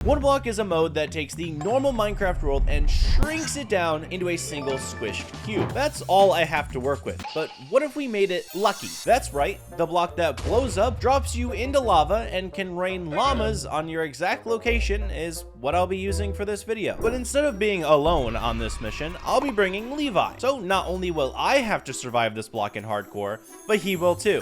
One block is a mode that takes the normal Minecraft world and shrinks it down into a single squished cube. That's all I have to work with. But what if we made it lucky? That's right, the block that blows up, drops you into lava, and can rain llamas on your exact location is what I'll be using for this video. But instead of being alone on this mission, I'll be bringing Levi. So not only will I have to survive this block in hardcore, but he will too.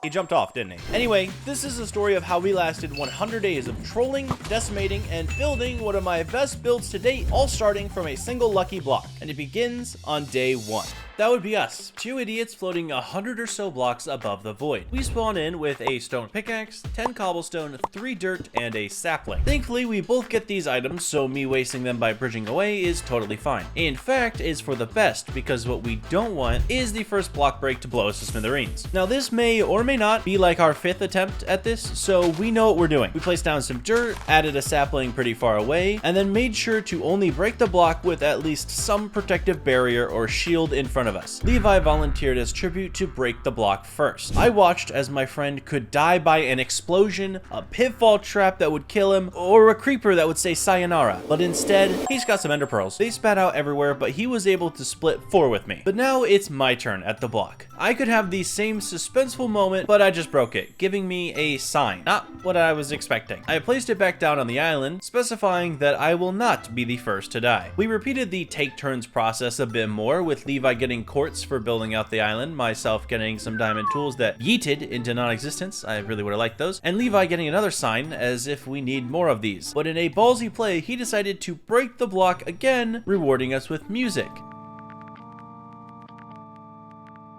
He jumped off, didn't he? Anyway, this is a story of how we lasted 100 days of trolling, decimating, and building one of my best builds to date, all starting from a single lucky block. And it begins on day 1. That would be us, 2 idiots floating 100 or so blocks above the void. We spawn in with a stone pickaxe, 10 cobblestone, 3 dirt, and a sapling. Thankfully, we both get these items, so me wasting them by bridging away is totally fine. In fact, is for the best, because what we don't want is the first block break to blow us to smithereens. Now, this may or may not be like our 5th attempt at this, so we know what we're doing. We placed down some dirt, added a sapling pretty far away, and then made sure to only break the block with at least some protective barrier or shield in front of us. Levi volunteered as tribute to break the block first. I watched as my friend could die by an explosion, a pitfall trap that would kill him, or a creeper that would say sayonara, but instead, he's got some ender pearls. They spat out everywhere, but he was able to split 4 with me. But now it's my turn at the block. I could have the same suspenseful moment, but I just broke it, giving me a sign. Not what I was expecting. I placed it back down on the island, specifying that I will not be the first to die. We repeated the take turns process a bit more, with Levi getting quartz for building out the island, myself getting some diamond tools that yeeted into non-existence. I really would have liked those. And Levi getting another sign, as if we need more of these. But in a ballsy play, he decided to break the block again, rewarding us with music.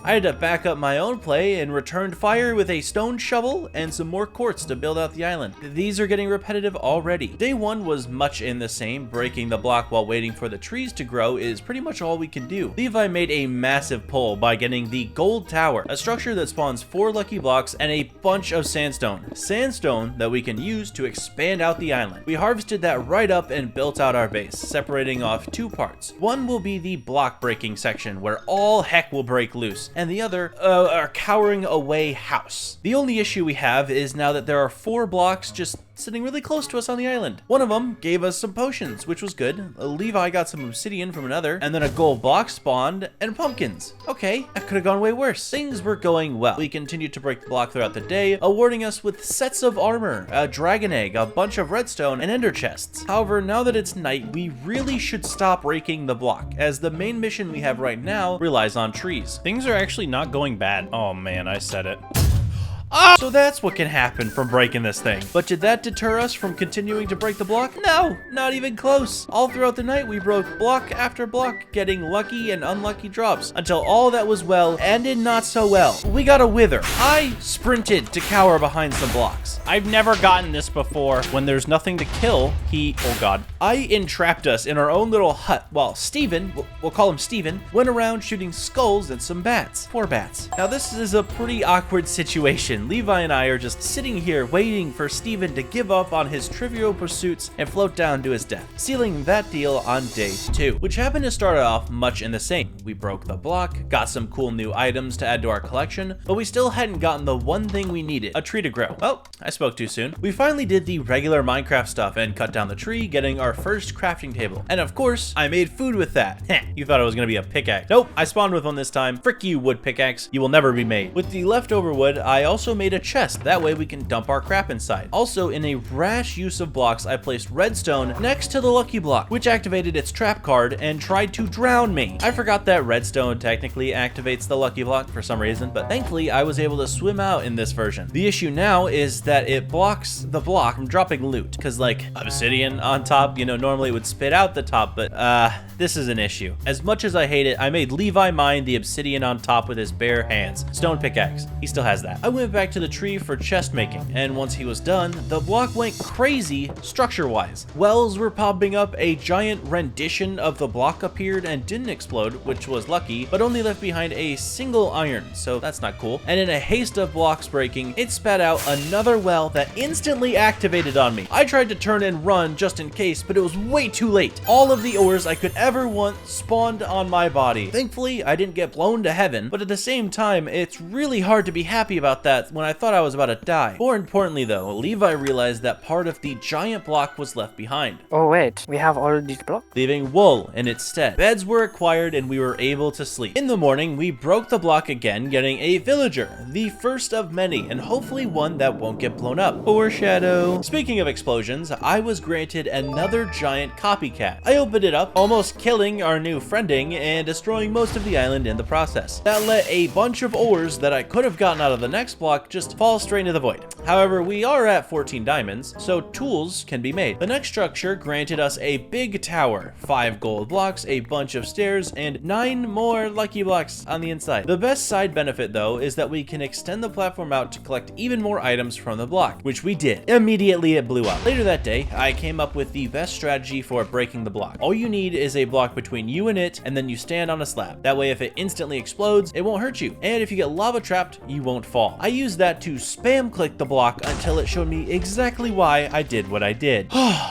I had to back up my own play and returned fire with a stone shovel and some more quartz to build out the island. These are getting repetitive already. Day 1 was much in the same. Breaking the block while waiting for the trees to grow is pretty much all we can do. Levi made a massive pull by getting the gold tower, a structure that spawns 4 lucky blocks and a bunch of sandstone. Sandstone that we can use to expand out the island. We harvested that right up and built out our base, separating off 2 parts. One will be the block breaking section where all heck will break loose, and the other, our cowering away house. The only issue we have is now that there are 4 blocks just sitting really close to us on the island. One of them gave us some potions, which was good. Levi got some obsidian from another, and then a gold block spawned, and pumpkins. Okay, that could have gone way worse. Things were going well. We continued to break the block throughout the day, awarding us with sets of armor, a dragon egg, a bunch of redstone, and ender chests. However, now that it's night, we really should stop breaking the block, as the main mission we have right now relies on trees. Things are actually not going bad. Oh man, I said it. Oh! So that's what can happen from breaking this thing. But did that deter us from continuing to break the block? No, not even close. All throughout the night, we broke block after block, getting lucky and unlucky drops, until all that was well ended not so well. We got a wither. I sprinted to cower behind some blocks. I've never gotten this before. When there's nothing to kill, oh god. I entrapped us in our own little hut, while Steven, we'll call him Steven, went around shooting skulls and some bats. 4 bats. Now this is a pretty awkward situation. Levi and I are just sitting here waiting for Steven to give up on his trivial pursuits and float down to his death, sealing that deal on day 2, which happened to start off much in the same. We broke the block, got some cool new items to add to our collection, but we still hadn't gotten the one thing we needed, a tree to grow. Oh, I spoke too soon. We finally did the regular Minecraft stuff and cut down the tree, getting our first crafting table. And of course, I made food with that. Heh, you thought it was gonna be a pickaxe. Nope, I spawned with one this time. Frick you, wood pickaxe. You will never be made. With the leftover wood, I also made a chest. That way we can dump our crap inside. Also, in a rash use of blocks, I placed redstone next to the lucky block, which activated its trap card and tried to drown me. I forgot that redstone technically activates the lucky block for some reason, but thankfully I was able to swim out in this version. The issue now is that it blocks the block from dropping loot, because like obsidian on top, you know, normally it would spit out the top, but this is an issue. As much as I hate it, I made Levi mine the obsidian on top with his bare hands. Stone pickaxe. He still has that. I went back to the tree for chest making, and once he was done, the block went crazy structure-wise. Wells were popping up, a giant rendition of the block appeared and didn't explode, which was lucky, but only left behind a single iron, so that's not cool. And in a haste of blocks breaking, it spat out another well that instantly activated on me. I tried to turn and run just in case, but it was way too late. All of the ores I could ever want spawned on my body. Thankfully, I didn't get blown to heaven, but at the same time, it's really hard to be happy about that when I thought I was about to die. More importantly though, Levi realized that part of the giant block was left behind. Oh wait, we have all these blocks? Leaving wool in its stead. Beds were acquired and we were able to sleep. In the morning, we broke the block again, getting a villager, the first of many, and hopefully one that won't get blown up. Foreshadow. Speaking of explosions, I was granted another giant copycat. I opened it up, almost killing our new friending and destroying most of the island in the process. That let a bunch of ores that I could have gotten out of the next block just fall straight into the void. However, we are at 14 diamonds, so tools can be made. The next structure granted us a big tower, 5 gold blocks, a bunch of stairs, and 9 more lucky blocks on the inside. The best side benefit though is that we can extend the platform out to collect even more items from the block, which we did. Immediately it blew up. Later that day, I came up with the best strategy for breaking the block. All you need is a block between you and it, and then you stand on a slab. That way if it instantly explodes, it won't hurt you. And if you get lava trapped, you won't fall. I used that to spam click the block until it showed me exactly why I did what I did.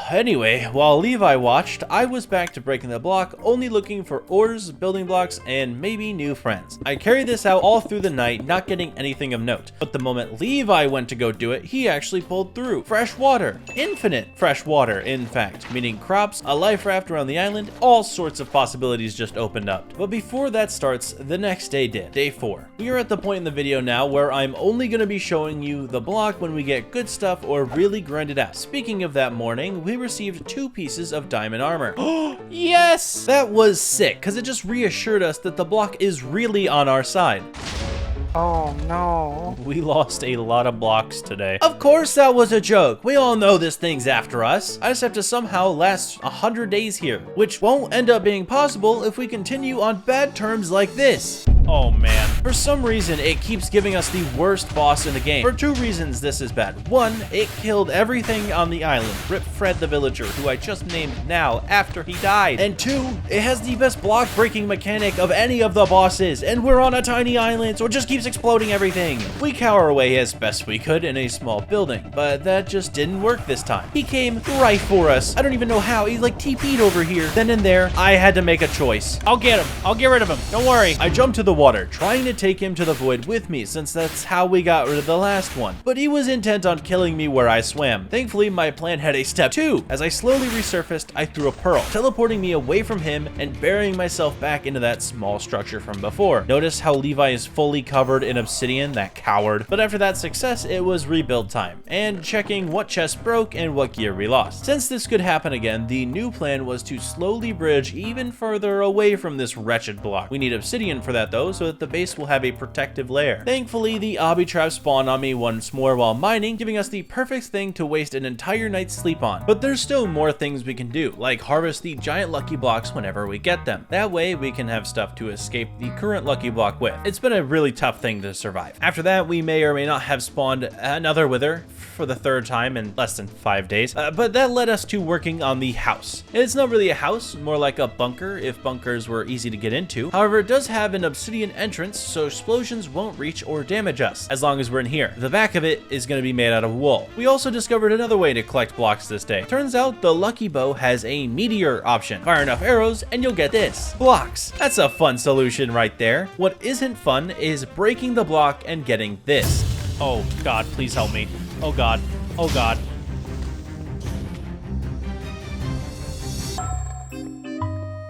Anyway, while Levi watched, I was back to breaking the block, only looking for ores, building blocks, and maybe new friends. I carried this out all through the night, not getting anything of note. But the moment Levi went to go do it, he actually pulled through. Fresh water. Infinite fresh water, in fact. Meaning crops, a life raft around the island, all sorts of possibilities just opened up. But before that starts, the next day did. Day 4. We are at the point in the video now where I'm only going to be showing you the block when we get good stuff or really grind it out. Speaking of that morning, we received 2 pieces of diamond armor. Yes! That was sick, because it just reassured us that the block is really on our side. Oh no. We lost a lot of blocks today. Of course that was a joke. We all know this thing's after us. I just have to somehow last 100 days here, which won't end up being possible if we continue on bad terms like this. Oh man. For some reason, it keeps giving us the worst boss in the game. For 2 reasons this is bad. 1, it killed everything on the island. Rip Fred the villager, who I just named now after he died. And 2, it has the best block breaking mechanic of any of the bosses, and we're on a tiny island, so it just keeps exploding everything. We cower away as best we could in a small building, but that just didn't work this time. He came right for us. I don't even know how. He like TP'd over here. Then and there, I had to make a choice. I'll get him. I'll get rid of him. Don't worry. I jumped to the water, trying to take him to the void with me since that's how we got rid of the last one. But he was intent on killing me where I swam. Thankfully, my plan had a step 2. As I slowly resurfaced, I threw a pearl, teleporting me away from him and burying myself back into that small structure from before. Notice how Levi is fully covered in obsidian, that coward. But after that success, it was rebuild time, and checking what chest broke and what gear we lost. Since this could happen again, the new plan was to slowly bridge even further away from this wretched block. We need obsidian for that though, so that the base will have a protective layer. Thankfully, the obby trap spawned on me once more while mining, giving us the perfect thing to waste an entire night's sleep on. But there's still more things we can do, like harvest the giant lucky blocks whenever we get them. That way we can have stuff to escape the current lucky block with. It's been a really tough thing to survive. After that, we may or may not have spawned another wither for the 3rd time in less than 5 days, but that led us to working on the house. It's not really a house, more like a bunker if bunkers were easy to get into. However, it does have an obsidian entrance, so explosions won't reach or damage us as long as we're in here. The back of it is going to be made out of wool. We also discovered another way to collect blocks this day. Turns out the lucky bow has a meteor option. Fire enough arrows and you'll get this. Blocks. That's a fun solution right there. What isn't fun is breaking the block and getting this. Oh god, please help me. Oh god. Oh god.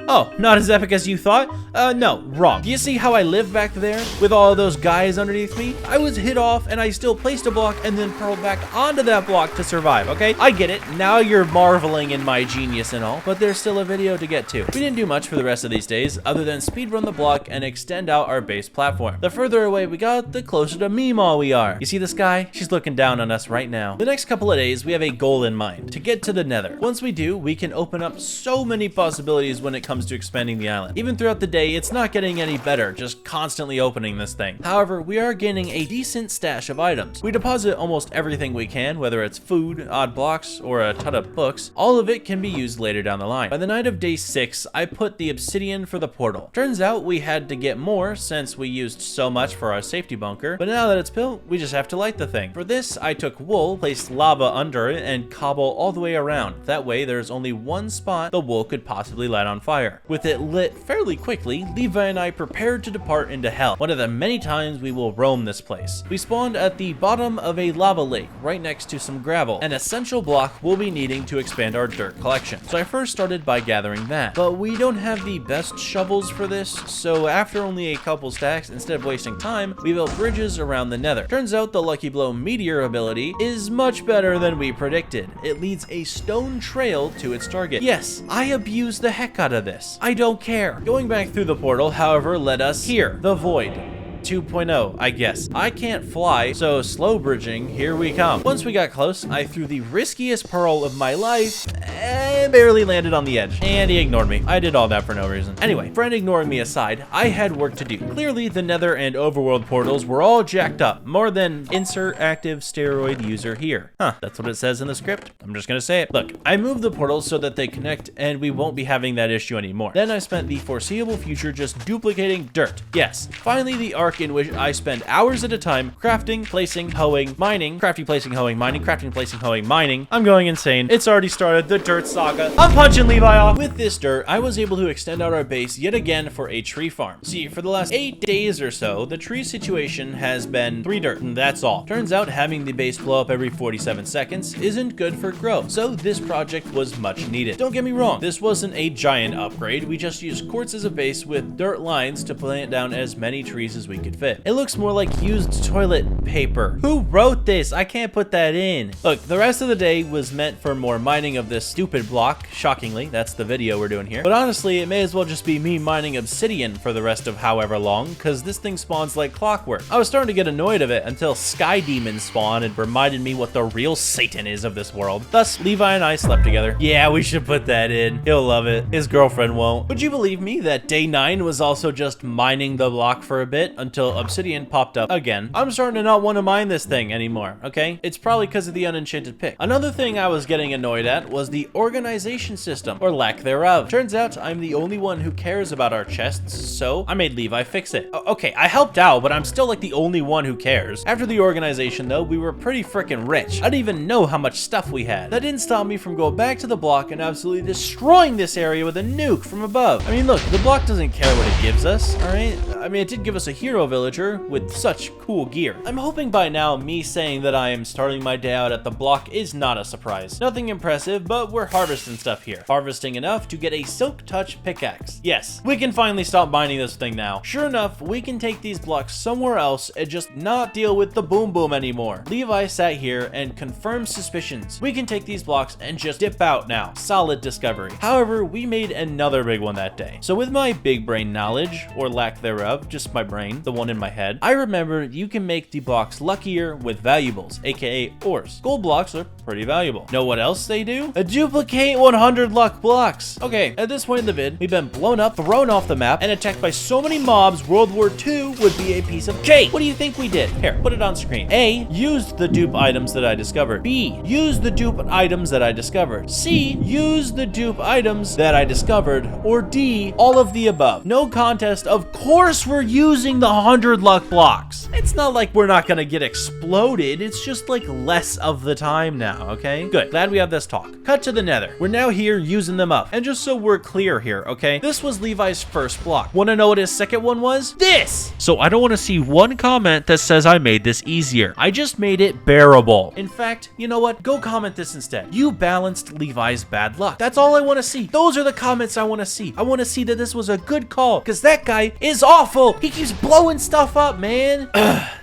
Oh, not as epic as you thought? No, wrong. Do you see how I live back there with all of those guys underneath me? I was hit off and I still placed a block and then pearled back onto that block to survive, okay? I get it. Now you're marveling in my genius and all, but there's still a video to get to. We didn't do much for the rest of these days other than speedrun the block and extend out our base platform. The further away we got, the closer to Meemaw we are. You see this guy? She's looking down on us right now. The next couple of days, we have a goal in mind, to get to the Nether. Once we do, we can open up so many possibilities when it comes to expanding the island. Even throughout the day, it's not getting any better, just constantly opening this thing. However, we are gaining a decent stash of items. We deposit almost everything we can, whether it's food, odd blocks, or a ton of books. All of it can be used later down the line. By the night of day 6, I put the obsidian for the portal. Turns out we had to get more since we used so much for our safety bunker, but now that it's built, we just have to light the thing. For this, I took wool, placed lava under it, and cobble all the way around. That way, there's only one spot the wool could possibly light on fire. fire. With it lit fairly quickly, Levi and I prepared to depart into hell, one of the many times we will roam this place. We spawned at the bottom of a lava lake right next to some gravel, an essential block we'll be needing to expand our dirt collection. So I first started by gathering that, but we don't have the best shovels for this, so after only a couple stacks, instead of wasting time, we built bridges around the Nether. Turns out the Lucky Blow meteor ability is much better than we predicted. It leads a stone trail to its target. Yes, I abused the heck out of this. I don't care. Going back through the portal, however, led us here, the Void. 2.0, I guess. I can't fly, so slow bridging, here we come. Once we got close, I threw the riskiest pearl of my life and barely landed on the edge. And he ignored me. I did all that for no reason. Anyway, friend ignoring me aside, I had work to do. Clearly, the Nether and Overworld portals were all jacked up, more than insert active steroid user here. Huh, that's what it says in the script. I'm just gonna say it. Look, I moved the portals so that they connect and we won't be having that issue anymore. Then I spent the foreseeable future just duplicating dirt. Yes, finally the arc in which I spend hours at a time crafting, placing, hoeing, mining, crafting, placing, hoeing, mining, crafting, placing, hoeing, mining. I'm going insane. It's already started, the dirt saga. I'm punching Levi off. With this dirt, I was able to extend out our base yet again for a tree farm. See, for the last 8 days or so, the tree situation has been 3 dirt, and that's all. Turns out having the base blow up every 47 seconds isn't good for growth, so this project was much needed. Don't get me wrong, this wasn't a giant upgrade. We just used quartz as a base with dirt lines to plant down as many trees as we could fit. It looks more like used toilet paper. Who wrote this? I can't put that in. Look, the rest of the day was meant for more mining of this stupid block. Shockingly, that's the video we're doing here. But honestly, it may as well just be me mining obsidian for the rest of however long, because this thing spawns like clockwork. I was starting to get annoyed of it until sky demons spawned and reminded me what the real Satan is of this world. Thus, Levi and I slept together. Yeah, we should put that in. He'll love it. His girlfriend won't. Would you believe me that day 9 was also just mining the block for a bit until obsidian popped up again? I'm starting to not want to mine this thing anymore, okay? It's probably because of the unenchanted pick. Another thing I was getting annoyed at was the organization system, or lack thereof. Turns out I'm the only one who cares about our chests, so I made Levi fix it. Okay, I helped out, but I'm still like the only one who cares. After the organization though, we were pretty freaking rich. I didn't even know how much stuff we had. That didn't stop me from going back to the block and absolutely destroying this area with a nuke from above. I mean, look, the block doesn't care what it gives us, alright? I mean, it did give us a hero villager with such cool gear. I'm hoping by now me saying that I am starting my day out at the block is not a surprise. Nothing impressive, but we're harvesting stuff here. Harvesting enough to get a silk touch pickaxe. Yes, we can finally stop mining this thing now. Sure enough, we can take these blocks somewhere else and just not deal with the boom boom anymore. Levi sat here and confirmed suspicions. We can take these blocks and just dip out now. Solid discovery. However, we made another big one that day. So with my big brain knowledge, or lack thereof, just my brain, the one in my head, I remembered you can make the blocks luckier with valuables, aka ores. Gold blocks are pretty valuable. Know what else they do? A duplicate 100 luck blocks. Okay, at this point in the vid, we've been blown up, thrown off the map, and attacked by so many mobs, World War II would be a piece of cake. What do you think we did? Here, put it on screen. A, used the dupe items that I discovered. B, used the dupe items that I discovered. C, used the dupe items that I discovered. Or D, all of the above. No contest. Of course we're using the 100 luck blocks. It's not like we're not gonna get exploded. It's just like less of the time now, okay? Good. Glad we have this talk. Cut to the Nether. We're now here using them up. And just so we're clear here, okay? This was Levi's first block. Wanna know what his second one was? This! So I don't wanna see one comment that says I made this easier. I just made it bearable. In fact, you know what? Go comment this instead. You balanced Levi's bad luck. That's all I wanna see. Those are the comments I wanna see. I wanna see that this was a good call, because that guy is awful. He keeps blowing stuff up, man.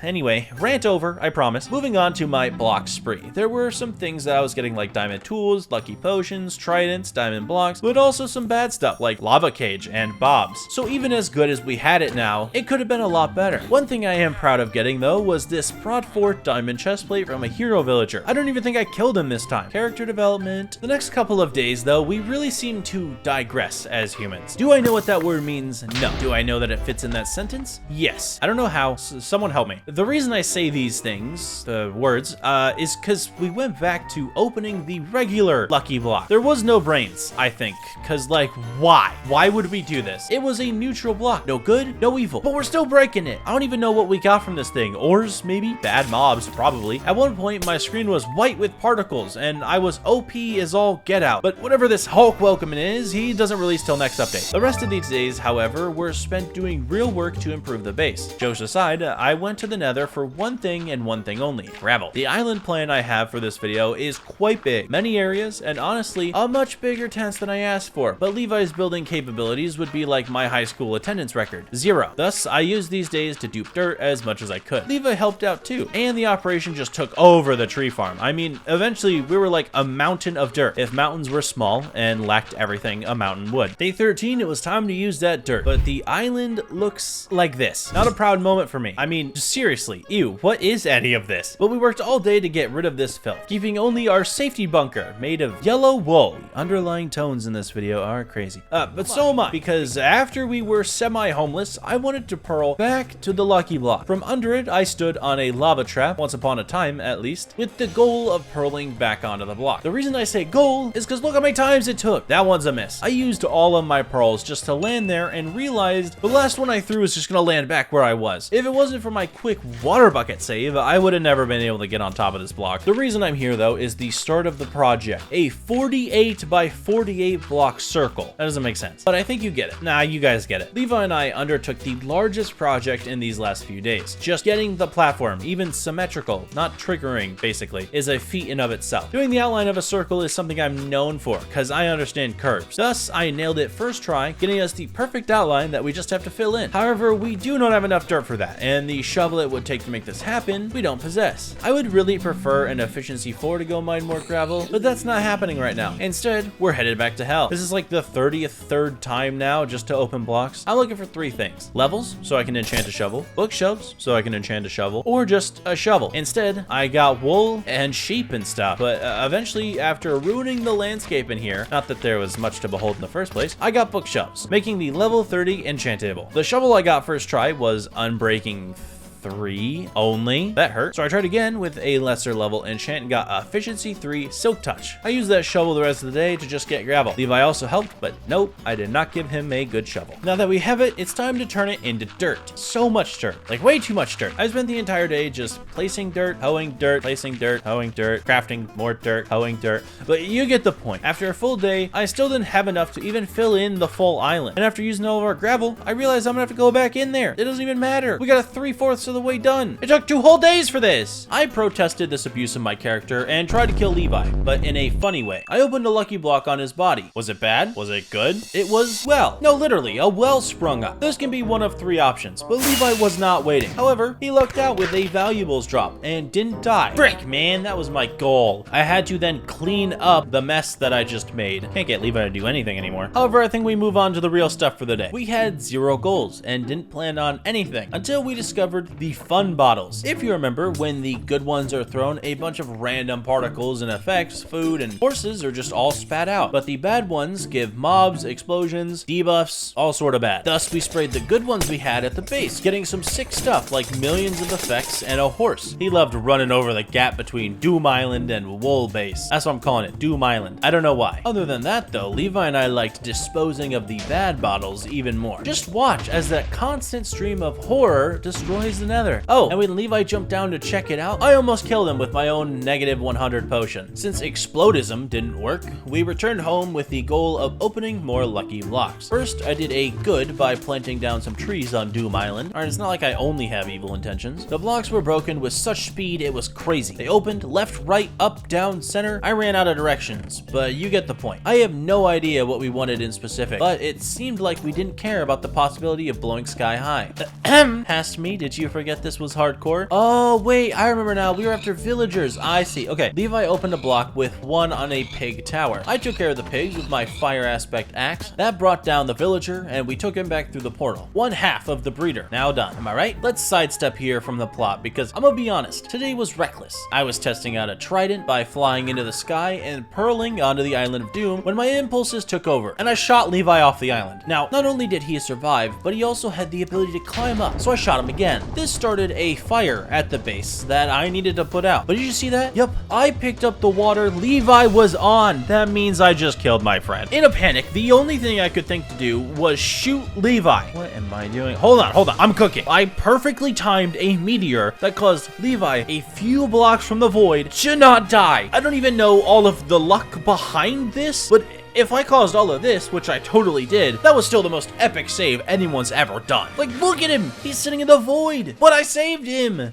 Anyway, rant over, I promise. Moving on to my block spree. There were some things that I was getting like diamond tools, lucky potions, tridents, diamond blocks, but also some bad stuff like lava cage and bobs. So even as good as we had it now, it could have been a lot better. One thing I am proud of getting though was this Prod 4 diamond chestplate from a hero villager. I don't even think I killed him this time. Character development. The next couple of days though, we really seem to digress as humans. Do I know what that word means? No. Do I know that it fits in that sentence? Yes. I don't know how, so someone help me. The reason I say these things, the words, is because we went back back to opening the regular lucky block. There was no brains, I think, because like, why? Why would we do this? It was a neutral block. No good, no evil, but we're still breaking it. I don't even know what we got from this thing. Ores, maybe? Bad mobs, probably. At one point, my screen was white with particles, and I was OP as all get out. But whatever this Hulk Welcomin is, he doesn't release till next update. The rest of these days, however, were spent doing real work to improve the base. Jokes aside, I went to the Nether for one thing and one thing only: gravel. The island plan I have for this video is quite big. Many areas, and honestly, a much bigger tent than I asked for. But Levi's building capabilities would be like my high school attendance record, 0. Thus, I used these days to dupe dirt as much as I could. Levi helped out too, and the operation just took over the tree farm. I mean, eventually we were like a mountain of dirt. If mountains were small and lacked everything a mountain would. Day 13, it was time to use that dirt, but the island looks like this. Not a proud moment for me. I mean, seriously, ew, what is any of this? But we worked all day to get rid of this filth, keeping only our safety bunker made of yellow wool. The underlying tones in this video are crazy. But so am I, because after we were semi-homeless, I wanted to pearl back to the lucky block. From under it, I stood on a lava trap, once upon a time at least, with the goal of purling back onto the block. The reason I say goal is because look how many times it took. That one's a miss. I used all of my pearls just to land there and realized the last one I threw was just gonna land back where I was. If it wasn't for my quick water bucket save, I would have never been able to get on top of this block. The reason I'm here though is the start of the project. A 48 by 48 block circle. That doesn't make sense, but I think you get it. Nah, you guys get it. Levi and I undertook the largest project in these last few days. Just getting the platform even symmetrical, not triggering basically, is a feat in of itself. Doing the outline of a circle is something I'm known for because I understand curves. Thus, I nailed it first try, getting us the perfect outline that we just have to fill in. However, we do not have enough dirt for that, and the shovel it would take to make this happen, we don't possess. I would really prefer an efficiency 4 to go mine more gravel, but that's not happening right now. Instead, we're headed back to hell. This is like the 33rd time now just to open blocks. I'm looking for 3 things: levels, so I can enchant a shovel; bookshelves, so I can enchant a shovel; or just a shovel. Instead, I got wool and sheep and stuff, but eventually, after ruining the landscape in here, not that there was much to behold in the first place, I got bookshelves, making the level 30 enchant table. The shovel I got first try was unbreaking 3 only. That hurt. So I tried again with a lesser level enchant and got efficiency 3 silk touch. I used that shovel the rest of the day to just get gravel. Levi also helped, but nope, I did not give him a good shovel. Now that we have it, it's time to turn it into dirt. So much dirt, like way too much dirt. I spent the entire day just placing dirt, hoeing dirt, placing dirt, hoeing dirt, crafting more dirt, hoeing dirt, but you get the point. After a full day, I still didn't have enough to even fill in the full island. And after using all of our gravel, I realized I'm gonna have to go back in there. It doesn't even matter. We got a 3/4 of the way done. It took 2 whole days for this. I protested this abuse of my character and tried to kill Levi, but in a funny way. I opened a lucky block on his body. Was it bad? Was it good? It was, well, no, literally, a well sprung up. This can be one of 3 options, but Levi was not waiting. However, he lucked out with a valuables drop and didn't die. Frick, man, that was my goal. I had to then clean up the mess that I just made. Can't get Levi to do anything anymore. However, I think we move on to the real stuff for the day. We had 0 goals and didn't plan on anything until we discovered the fun bottles. If you remember, when the good ones are thrown, a bunch of random particles and effects, food, and horses are just all spat out. But the bad ones give mobs, explosions, debuffs, all sort of bad. Thus, we sprayed the good ones we had at the base, getting some sick stuff like millions of effects and a horse. He loved running over the gap between Doom Island and Wool Base. That's what I'm calling it, Doom Island. I don't know why. Other than that though, Levi and I liked disposing of the bad bottles even more. Just watch as that constant stream of horror destroys the Nether. Oh, and when Levi jumped down to check it out, I almost killed him with my own negative 100 potion. Since explodism didn't work, we returned home with the goal of opening more lucky blocks. First, I did a good by planting down some trees on Doom Island. Alright, it's not like I only have evil intentions. The blocks were broken with such speed it was crazy. They opened left, right, up, down, center. I ran out of directions, but you get the point. I have no idea what we wanted in specific, but it seemed like we didn't care about the possibility of blowing sky high. Past me, did you forget this was hardcore? Oh wait, I remember now. We were after villagers. I see. Okay, Levi opened a block with one on a pig tower. I took care of the pigs with my fire aspect axe. That brought down the villager, and we took him back through the portal. 1/2 of the breeder. Now done. Am I right? Let's sidestep here from the plot because I'm gonna be honest. Today was reckless. I was testing out a trident by flying into the sky and purling onto the island of Doom when my impulses took over, and I shot Levi off the island. Now, not only did he survive, but he also had the ability to climb up, so I shot him again. This this started a fire at the base that I needed to put out. But did you see that? Yep, I picked up the water Levi was on. That means I just killed my friend. In a panic, the only thing I could think to do was shoot Levi. What am I doing? Hold on, I'm cooking. I perfectly timed a meteor that caused Levi a few blocks from the void to not die. I don't even know all of the luck behind this, but if I caused all of this, which I totally did, that was still the most epic save anyone's ever done. Like, look at him! He's sitting in the void! But I saved him!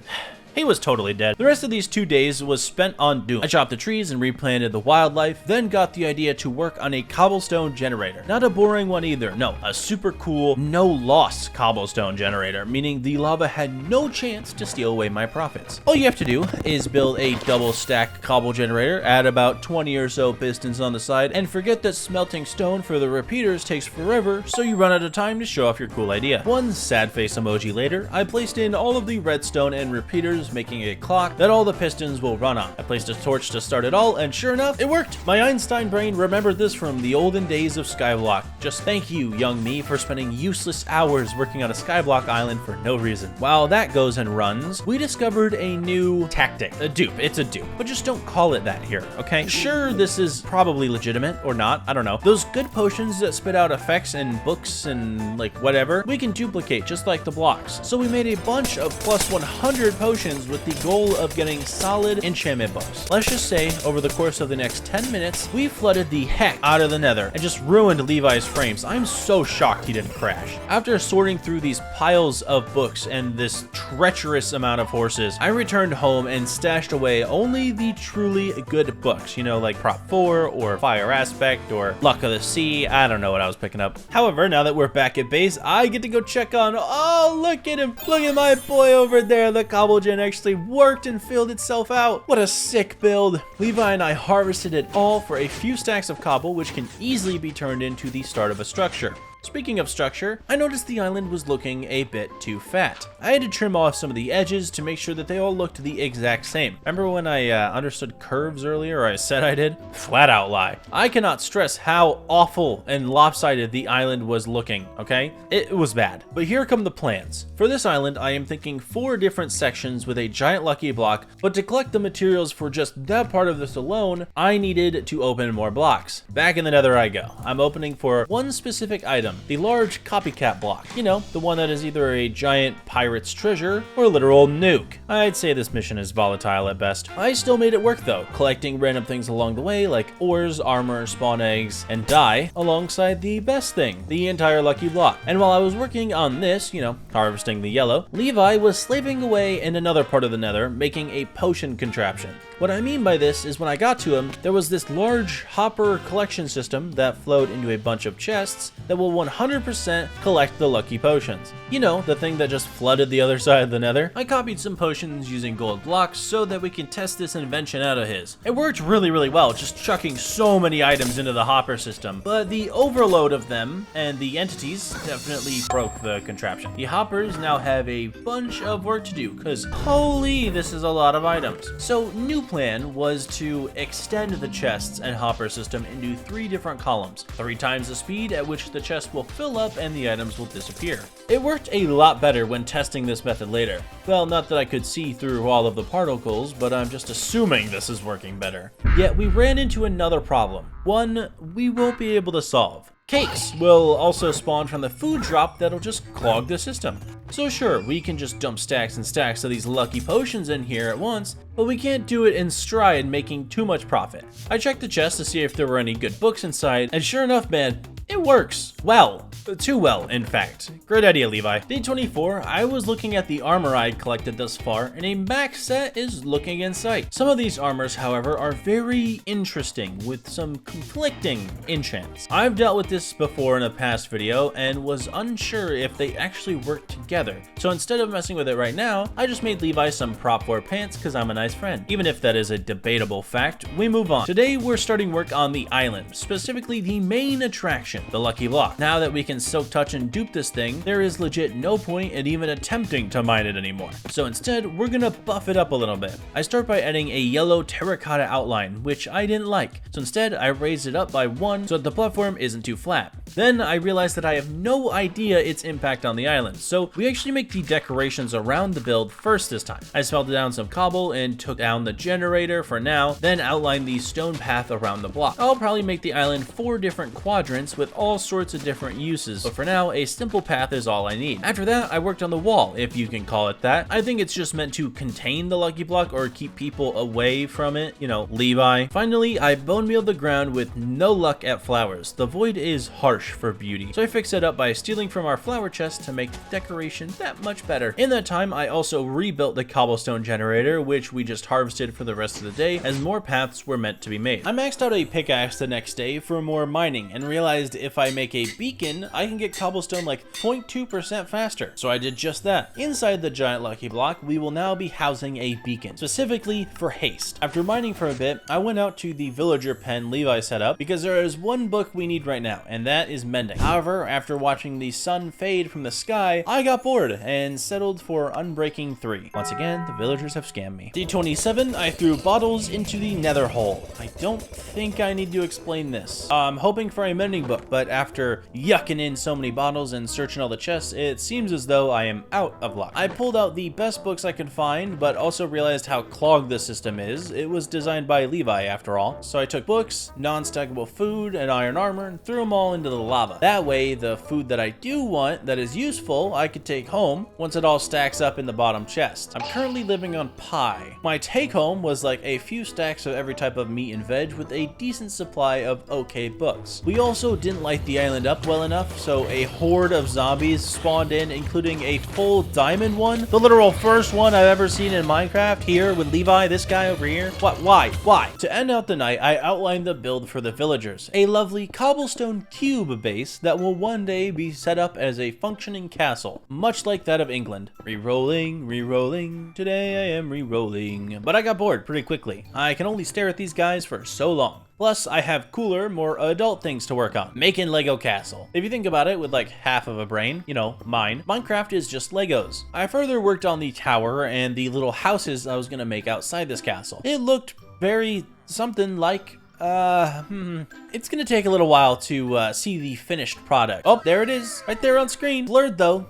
He was totally dead. The rest of these 2 days was spent on doom. I chopped the trees and replanted the wildlife, then got the idea to work on a cobblestone generator. Not a boring one either, no, a super cool, no loss cobblestone generator, meaning the lava had no chance to steal away my profits. All you have to do is build a double stack cobble generator, add about 20 or so pistons on the side, and forget that smelting stone for the repeaters takes forever, so you run out of time to show off your cool idea. One sad face emoji later, I placed in all of the redstone and repeaters, making a clock that all the pistons will run on. I placed a torch to start it all, and sure enough, it worked. My Einstein brain remembered this from the olden days of Skyblock. Just thank you, young me, for spending useless hours working on a Skyblock island for no reason. While that goes and runs, we discovered a new tactic. A dupe. It's a dupe, but just don't call it that here, okay? Sure, this is probably legitimate, or not, I don't know. Those good potions that spit out effects and books and like whatever, we can duplicate just like the blocks. So we made a bunch of plus 100 potions with the goal of getting solid enchantment books. Let's just say, over the course of the next 10 minutes, we flooded the heck out of the Nether and just ruined Levi's frames. I'm so shocked he didn't crash. After sorting through these piles of books and this treacherous amount of horses, I returned home and stashed away only the truly good books, you know, like Prop 4 or Fire Aspect or Luck of the Sea. I don't know what I was picking up. However, now that we're back at base, I get to go check on, oh, look at him. Look at my boy over there. The cobblegen actually worked and filled itself out. What a sick build. Levi and I harvested it all for a few stacks of cobble, which can easily be turned into the start of a structure. Speaking of structure, I noticed the island was looking a bit too fat. I had to trim off some of the edges to make sure that they all looked the exact same. Remember when I understood curves earlier, or I said I did? Flat out lie. I cannot stress how awful and lopsided the island was looking, okay? It was bad. But here come the plans. For this island, I am thinking 4 different sections with a giant lucky block, but to collect the materials for just that part of this alone, I needed to open more blocks. Back in the Nether I go. I'm opening for one specific item. The large copycat block. You know, the one that is either a giant pirate's treasure or a literal nuke. I'd say this mission is volatile at best. I still made it work though, collecting random things along the way like ores, armor, spawn eggs, and dye, alongside the best thing, the entire lucky block. And while I was working on this, you know, harvesting the yellow, Levi was slaving away in another part of the Nether, making a potion contraption. What I mean by this is when I got to him, there was this large hopper collection system that flowed into a bunch of chests that will 100% collect the lucky potions. You know, the thing that just flooded the other side of the Nether? I copied some potions using gold blocks so that we can test this invention out of his. It worked really well, just chucking so many items into the hopper system, but the overload of them and the entities definitely broke the contraption. The hoppers now have a bunch of work to do, cause holy, this is a lot of items. So new plan was to extend the chests and hopper system into 3 different columns, 3 times the speed at which the chest will fill up and the items will disappear. It worked a lot better when testing this method later. Well, not that I could see through all of the particles, but I'm just assuming this is working better. Yet we ran into another problem, one we won't be able to solve. Cakes will also spawn from the food drop that'll just clog the system. So sure, we can just dump stacks and stacks of these lucky potions in here at once, but we can't do it in stride, making too much profit. I checked the chest to see if there were any good books inside, and sure enough, man, it works. Well. Too well, in fact. Great idea, Levi. Day 24, I was looking at the armor I'd collected thus far, and a max set is looking in sight. Some of these armors, however, are very interesting, with some conflicting enchants. I've dealt with this before in a past video, and was unsure if they actually work together. So instead of messing with it right now, I just made Levi some Prop 4 pants because I'm a nice friend. Even if that is a debatable fact, we move on. Today, we're starting work on the island, specifically the main attraction, the lucky block. Now that we can can silk touch and dupe this thing, there is legit no point in even attempting to mine it anymore. So instead, we're gonna buff it up a little bit. I start by adding a yellow terracotta outline, which I didn't like. So instead, I raised it up by 1 so that the platform isn't too flat. Then I realized that I have no idea its impact on the island, so we actually make the decorations around the build first this time. I smelted down some cobble and took down the generator for now, then outlined the stone path around the block. I'll probably make the island 4 different quadrants with all sorts of different uses, but for now, a simple path is all I need. After that, I worked on the wall, if you can call it that. I think it's just meant to contain the lucky block or keep people away from it, you know, Levi. Finally, I bone mealed the ground with no luck at flowers. The void is harsh for beauty, so I fixed it up by stealing from our flower chest to make the decoration that much better. In that time, I also rebuilt the cobblestone generator, which we just harvested for the rest of the day, as more paths were meant to be made. I maxed out a pickaxe the next day for more mining, and realized if I make a beacon, I can get cobblestone like 0.2% faster. So I did just that. Inside the giant lucky block, we will now be housing a beacon, specifically for haste. After mining for a bit, I went out to the villager pen Levi set up, because there is one book we need right now, and that is mending. However, after watching the sun fade from the sky, I got bored and settled for Unbreaking 3. Once again, the villagers have scammed me. D27, I threw bottles into the nether hole. I don't think I need to explain this. I'm hoping for a mending book, but after yucking in so many bottles and searching all the chests, it seems as though I am out of luck. I pulled out the best books I could find, but also realized how clogged the system is. It was designed by Levi after all. So I took books, non-stackable food, and iron armor, and threw them all into the lava. That way, the food that I do want that is useful, I could take home once it all stacks up in the bottom chest. I'm currently living on pie. My take home was like a few stacks of every type of meat and veg with a decent supply of okay books. We also didn't light the island up well enough, so a horde of zombies spawned in, including a full diamond one. The literal first one I've ever seen in Minecraft, here with Levi, this guy over here. What? Why? To end out the night, I outlined the build for the villagers. A lovely cobblestone cube base that will one day be set up as a functioning castle, much like that of England. Re-rolling, today I am re-rolling. But I got bored pretty quickly. I can only stare at these guys for so long. Plus, I have cooler, more adult things to work on. Making Lego Castle. If you think about it with like half of a brain, you know, mine, Minecraft is just Legos. I further worked on the tower and the little houses I was gonna make outside this castle. It looked very something like it's gonna take a little while to see the finished product. Oh, there it is, right there on screen. Blurred though.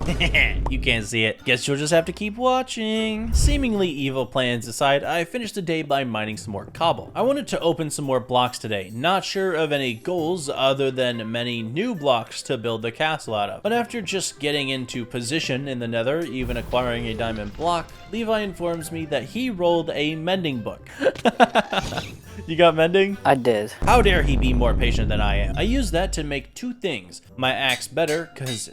You can't see it. Guess you'll just have to keep watching. Seemingly evil plans aside, I finished the day by mining some more cobble. I wanted to open some more blocks today. Not sure of any goals other than many new blocks to build the castle out of. But after just getting into position in the nether, even acquiring a diamond block, Levi informs me that he rolled a mending book. You got mending? I did. How dare he be more patient than I am. I used that to make 2 things. My axe better, cause,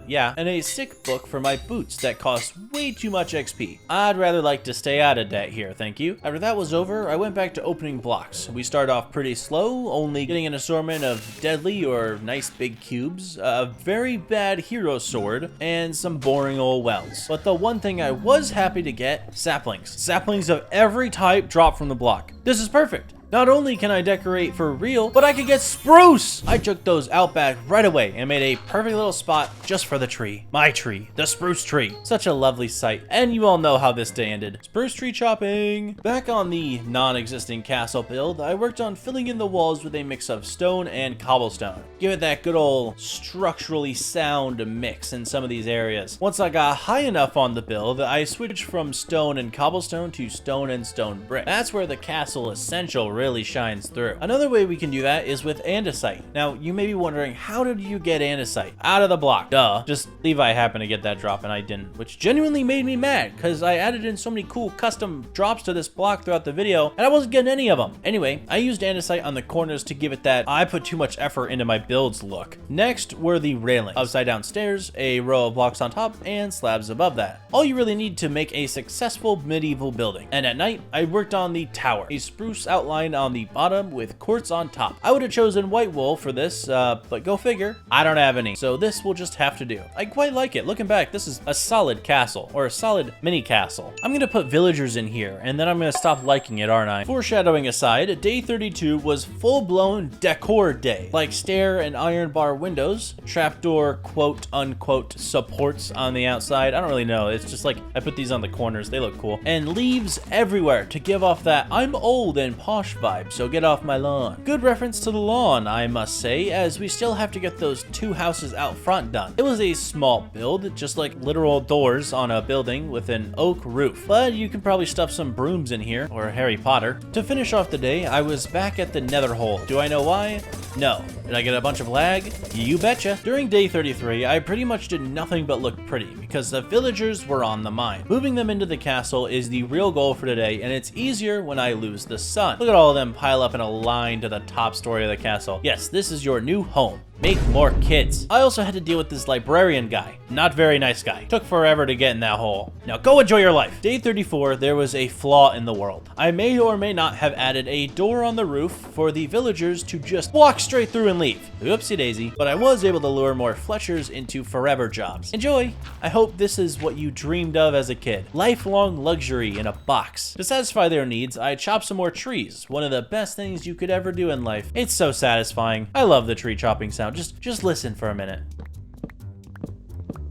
yeah, and a sick book for my boots that cost way too much XP. I'd rather like to stay out of debt here, thank you. After that was over, I went back to opening blocks. We start off pretty slow, only getting an assortment of deadly or nice big cubes, a very bad hero sword, and some boring old wells. But the one thing I was happy to get, saplings. Saplings of every type drop from the block. This is perfect. Not only can I decorate for real, but I can get spruce! I took those out back right away and made a perfect little spot just for the tree. My tree, the spruce tree. Such a lovely sight. And you all know how this day ended. Spruce tree chopping. Back on the non-existing castle build, I worked on filling in the walls with a mix of stone and cobblestone. Give it that good old structurally sound mix in some of these areas. Once I got high enough on the build, I switched from stone and cobblestone to stone and stone brick. That's where the castle essential really shines through. Another way we can do that is with andesite. Now, you may be wondering, how did you get andesite? Out of the block. Duh. Just Levi happened to get that drop and I didn't, which genuinely made me mad because I added in so many cool custom drops to this block throughout the video and I wasn't getting any of them. Anyway, I used andesite on the corners to give it that I put too much effort into my builds look. Next were the railings. Upside down stairs, a row of blocks on top, and slabs above that. All you really need to make a successful medieval building. And at night, I worked on the tower, a spruce outline lifeline on the bottom with quartz on top. I would have chosen white wool for this, but go figure, I don't have any, so this will just have to do. I quite like it. Looking back, this is a solid castle, or a solid mini castle. I'm gonna put villagers in here, and then I'm gonna stop liking it, aren't I? Foreshadowing aside, day 32 was full-blown decor day, like stair and iron bar windows, trapdoor quote-unquote supports on the outside. I don't really know, it's just like I put these on the corners, they look cool, and leaves everywhere to give off that I'm old and posh vibe, so get off my lawn. Good reference to the lawn, I must say, as we still have to get those 2 houses out front done. It was a small build, just like literal doors on a building with an oak roof, but you can probably stuff some brooms in here, or Harry Potter. To finish off the day, I was back at the Nether hole. Do I know why? No. Did I get a bunch of lag? You betcha. During day 33, I pretty much did nothing but look pretty, because the villagers were on the mine. Moving them into the castle is the real goal for today, and it's easier when I lose the sun. Look at all of them pile up in a line to the top story of the castle. Yes, this is your new home. Make more kids. I also had to deal with this librarian guy. Not very nice guy. Took forever to get in that hole. Now go enjoy your life. Day 34, there was a flaw in the world. I may or may not have added a door on the roof for the villagers to just walk straight through and leave. Oopsie daisy. But I was able to lure more Fletchers into forever jobs. Enjoy. I hope this is what you dreamed of as a kid. Lifelong luxury in a box. To satisfy their needs, I chopped some more trees. One of the best things you could ever do in life. It's so satisfying. I love the tree chopping sound. Just listen for a minute.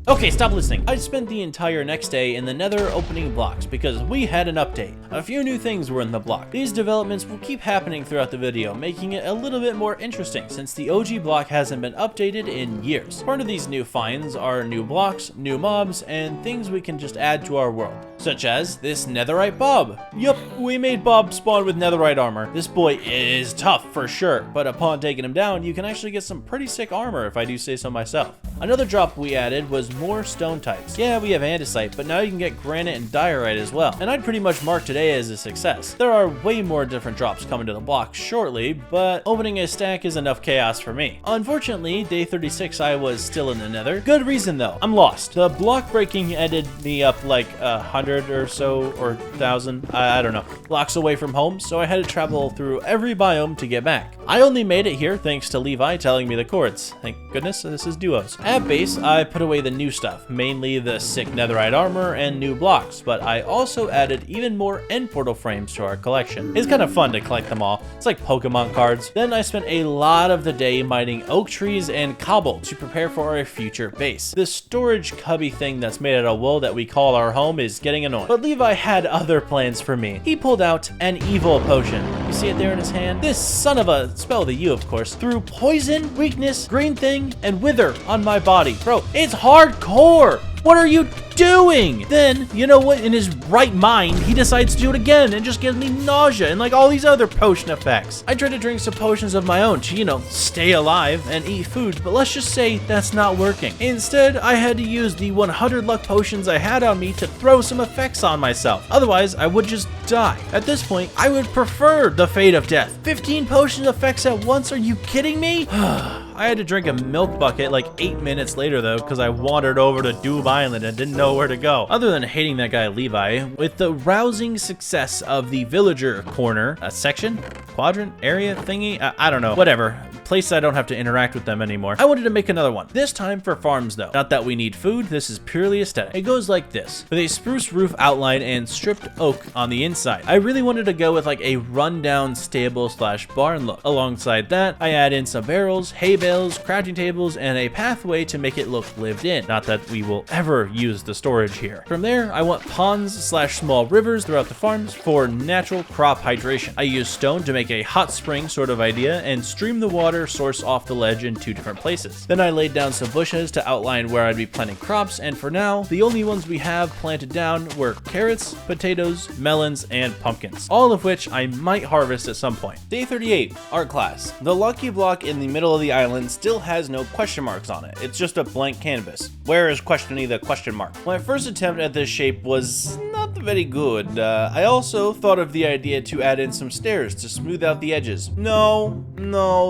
Okay, stop listening. I spent the entire next day in the Nether opening blocks because we had an update. A few new things were in the block. These developments will keep happening throughout the video, making it a little bit more interesting since the OG block hasn't been updated in years. Part of these new finds are new blocks, new mobs, and things we can just add to our world, such as this netherite Bob. Yup, we made Bob spawn with netherite armor. This boy is tough for sure, but upon taking him down, you can actually get some pretty sick armor if I do say so myself. Another drop we added was more stone types. Yeah, we have andesite, but now you can get granite and diorite as well. And I'd pretty much mark today as a success. There are way more different drops coming to the block shortly, but opening a stack is enough chaos for me. Unfortunately, day 36 I was still in the Nether. Good reason though, I'm lost. The block breaking ended me up like 100 or so, or 1,000, I don't know, blocks away from home, so I had to travel through every biome to get back. I only made it here thanks to Levi telling me the chords. Thank goodness this is duos. At base, I put away the new stuff, mainly the sick netherite armor and new blocks, but I also added even more end portal frames to our collection. It's kind of fun to collect them all. It's like Pokemon cards. Then I spent a lot of the day mining oak trees and cobble to prepare for our future base. This storage cubby thing that's made out of wool that we call our home is getting annoying. But Levi had other plans for me. He pulled out an evil potion. You see it there in his hand? This son of a, spell the U of course, threw poison, weakness, green thing, and wither on my body. Bro, it's hardcore! What are you doing? Then, you know what, in his right mind, he decides to do it again and just gives me nausea and like all these other potion effects. I tried to drink some potions of my own to, you know, stay alive and eat food, but let's just say that's not working. Instead, I had to use the 100 luck potions I had on me to throw some effects on myself. Otherwise, I would just die. At this point, I would prefer the fate of death. 15 potion effects at once? Are you kidding me? I had to drink a milk bucket like 8 minutes later though, because I wandered over to Doob Island and didn't know where to go. Other than hating that guy Levi, with the rousing success of the villager corner, a section, quadrant, area, thingy, I don't know, whatever. Place I don't have to interact with them anymore. I wanted to make another one. This time for farms though. Not that we need food, this is purely aesthetic. It goes like this, with a spruce roof outline and stripped oak on the inside. I really wanted to go with like a rundown stable slash barn look. Alongside that, I add in some barrels, hay bales, crafting tables, and a pathway to make it look lived in. Not that we will ever use the storage here. From there, I want ponds slash small rivers throughout the farms for natural crop hydration. I use stone to make a hot spring sort of idea and stream the water source off the ledge in 2 different places. Then I laid down some bushes to outline where I'd be planting crops, and for now, the only ones we have planted down were carrots, potatoes, melons, and pumpkins, all of which I might harvest at some point. Day 38, art class. The lucky block in the middle of the island still has no question marks on it. It's just a blank canvas. Where is questioning the question mark? My first attempt at this shape was not not very good. I also thought of the idea to add in some stairs to smooth out the edges. No,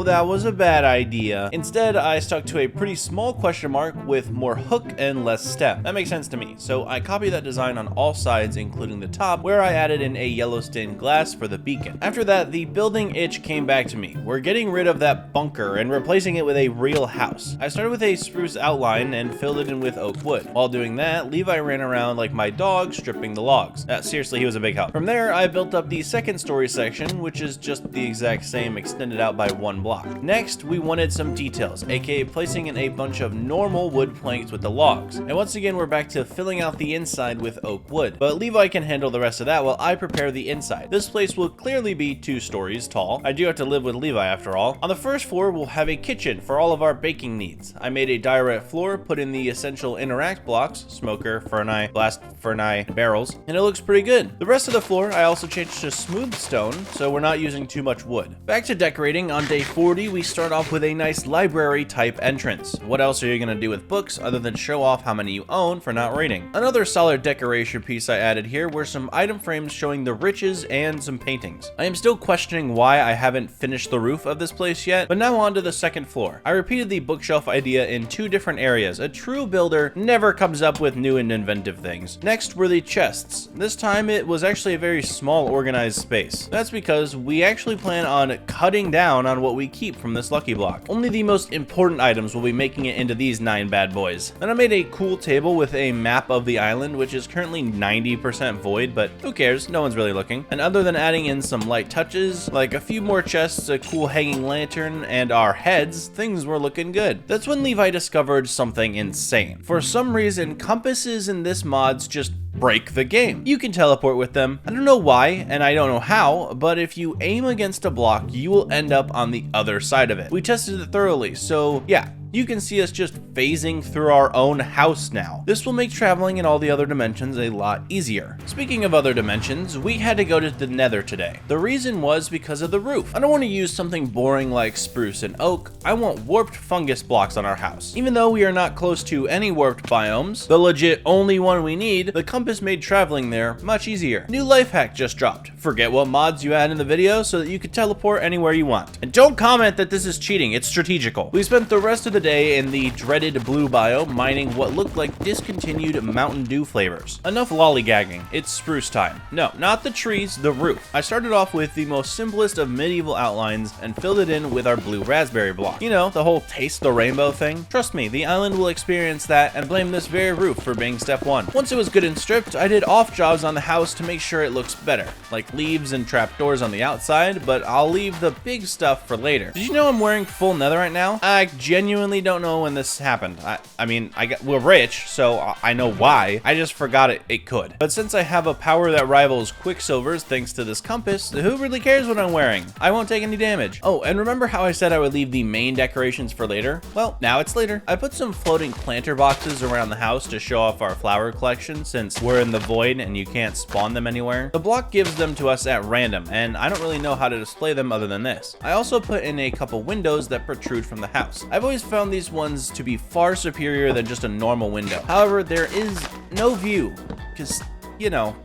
that was a bad idea. Instead, I stuck to a pretty small question mark with more hook and less step. That makes sense to me, so I copied that design on all sides, including the top, where I added in a yellow stained glass for the beacon. After that, the building itch came back to me. We're getting rid of that bunker and replacing it with a real house. I started with a spruce outline and filled it in with oak wood. While doing that, Levi ran around like my dog stripping the logs. Seriously, he was a big help. From there, I built up the second story section, which is just the exact same extended out by one block. Next, we wanted some details, aka placing in a bunch of normal wood planks with the logs. And once again, we're back to filling out the inside with oak wood. But Levi can handle the rest of that while I prepare the inside. This place will clearly be 2 stories tall. I do have to live with Levi after all. On the first floor, we'll have a kitchen for all of our baking needs. I made a diorite floor, put in the essential interact blocks, smoker, furnace, blast furnace, barrels, and it looks pretty good. The rest of the floor, I also changed to smooth stone, so we're not using too much wood. Back to decorating, on day 40, we start off with a nice library type entrance. What else are you gonna do with books other than show off how many you own for not raiding? Another solid decoration piece I added here were some item frames showing the riches and some paintings. I am still questioning why I haven't finished the roof of this place yet, but now on to the second floor. I repeated the bookshelf idea in 2 different areas. A true builder never comes up with new and inventive things. Next were the chests. This time it was actually a very small organized space. That's because we actually plan on cutting down on what we keep from this lucky block. Only the most important items will be making it into these 9 bad boys. Then I made a cool table with a map of the island, which is currently 90% void, but who cares? No one's really looking. And other than adding in some light touches, like a few more chests, a cool hanging lantern, and our heads, things were looking good. That's when Levi discovered something insane. For some reason, compasses in this mod's just break the game. You can teleport with them. I don't know why, and I don't know how, but if you aim against a block, you will end up on the other side of it. We tested it thoroughly, so yeah. You can see us just phasing through our own house now. This will make traveling in all the other dimensions a lot easier. Speaking of other dimensions, we had to go to the Nether today. The reason was because of the roof. I don't want to use something boring like spruce and oak. I want warped fungus blocks on our house. Even though we are not close to any warped biomes, the legit only one we need, the compass made traveling there much easier. New life hack just dropped. Forget what mods you add in the video so that you can teleport anywhere you want. And don't comment that this is cheating, it's strategical. We spent the rest of the day in the dreaded blue biome mining what looked like discontinued Mountain Dew flavors. Enough lollygagging, it's spruce time. No, not the trees, the roof. I started off with the most simplest of medieval outlines and filled it in with our blue raspberry block. You know, the whole taste the rainbow thing. Trust me, the island will experience that and blame this very roof for being step 1. Once it was good and stripped, I did off jobs on the house to make sure it looks better, like leaves and trapdoors on the outside, but I'll leave the big stuff for later. Did you know I'm wearing full nether right now? I genuinely don't know when this happened. We're rich, so I know why. I just forgot it could. But since I have a power that rivals Quicksilver's thanks to this compass, who really cares what I'm wearing? I won't take any damage. Oh, and remember how I said I would leave the main decorations for later? Well, now it's later. I put some floating planter boxes around the house to show off our flower collection since we're in the void and you can't spawn them anywhere. The block gives them to us at random, and I don't really know how to display them other than this. I also put in a couple windows that protrude from the house. I've always found these ones to be far superior than just a normal window. However, there is no view, because, you know,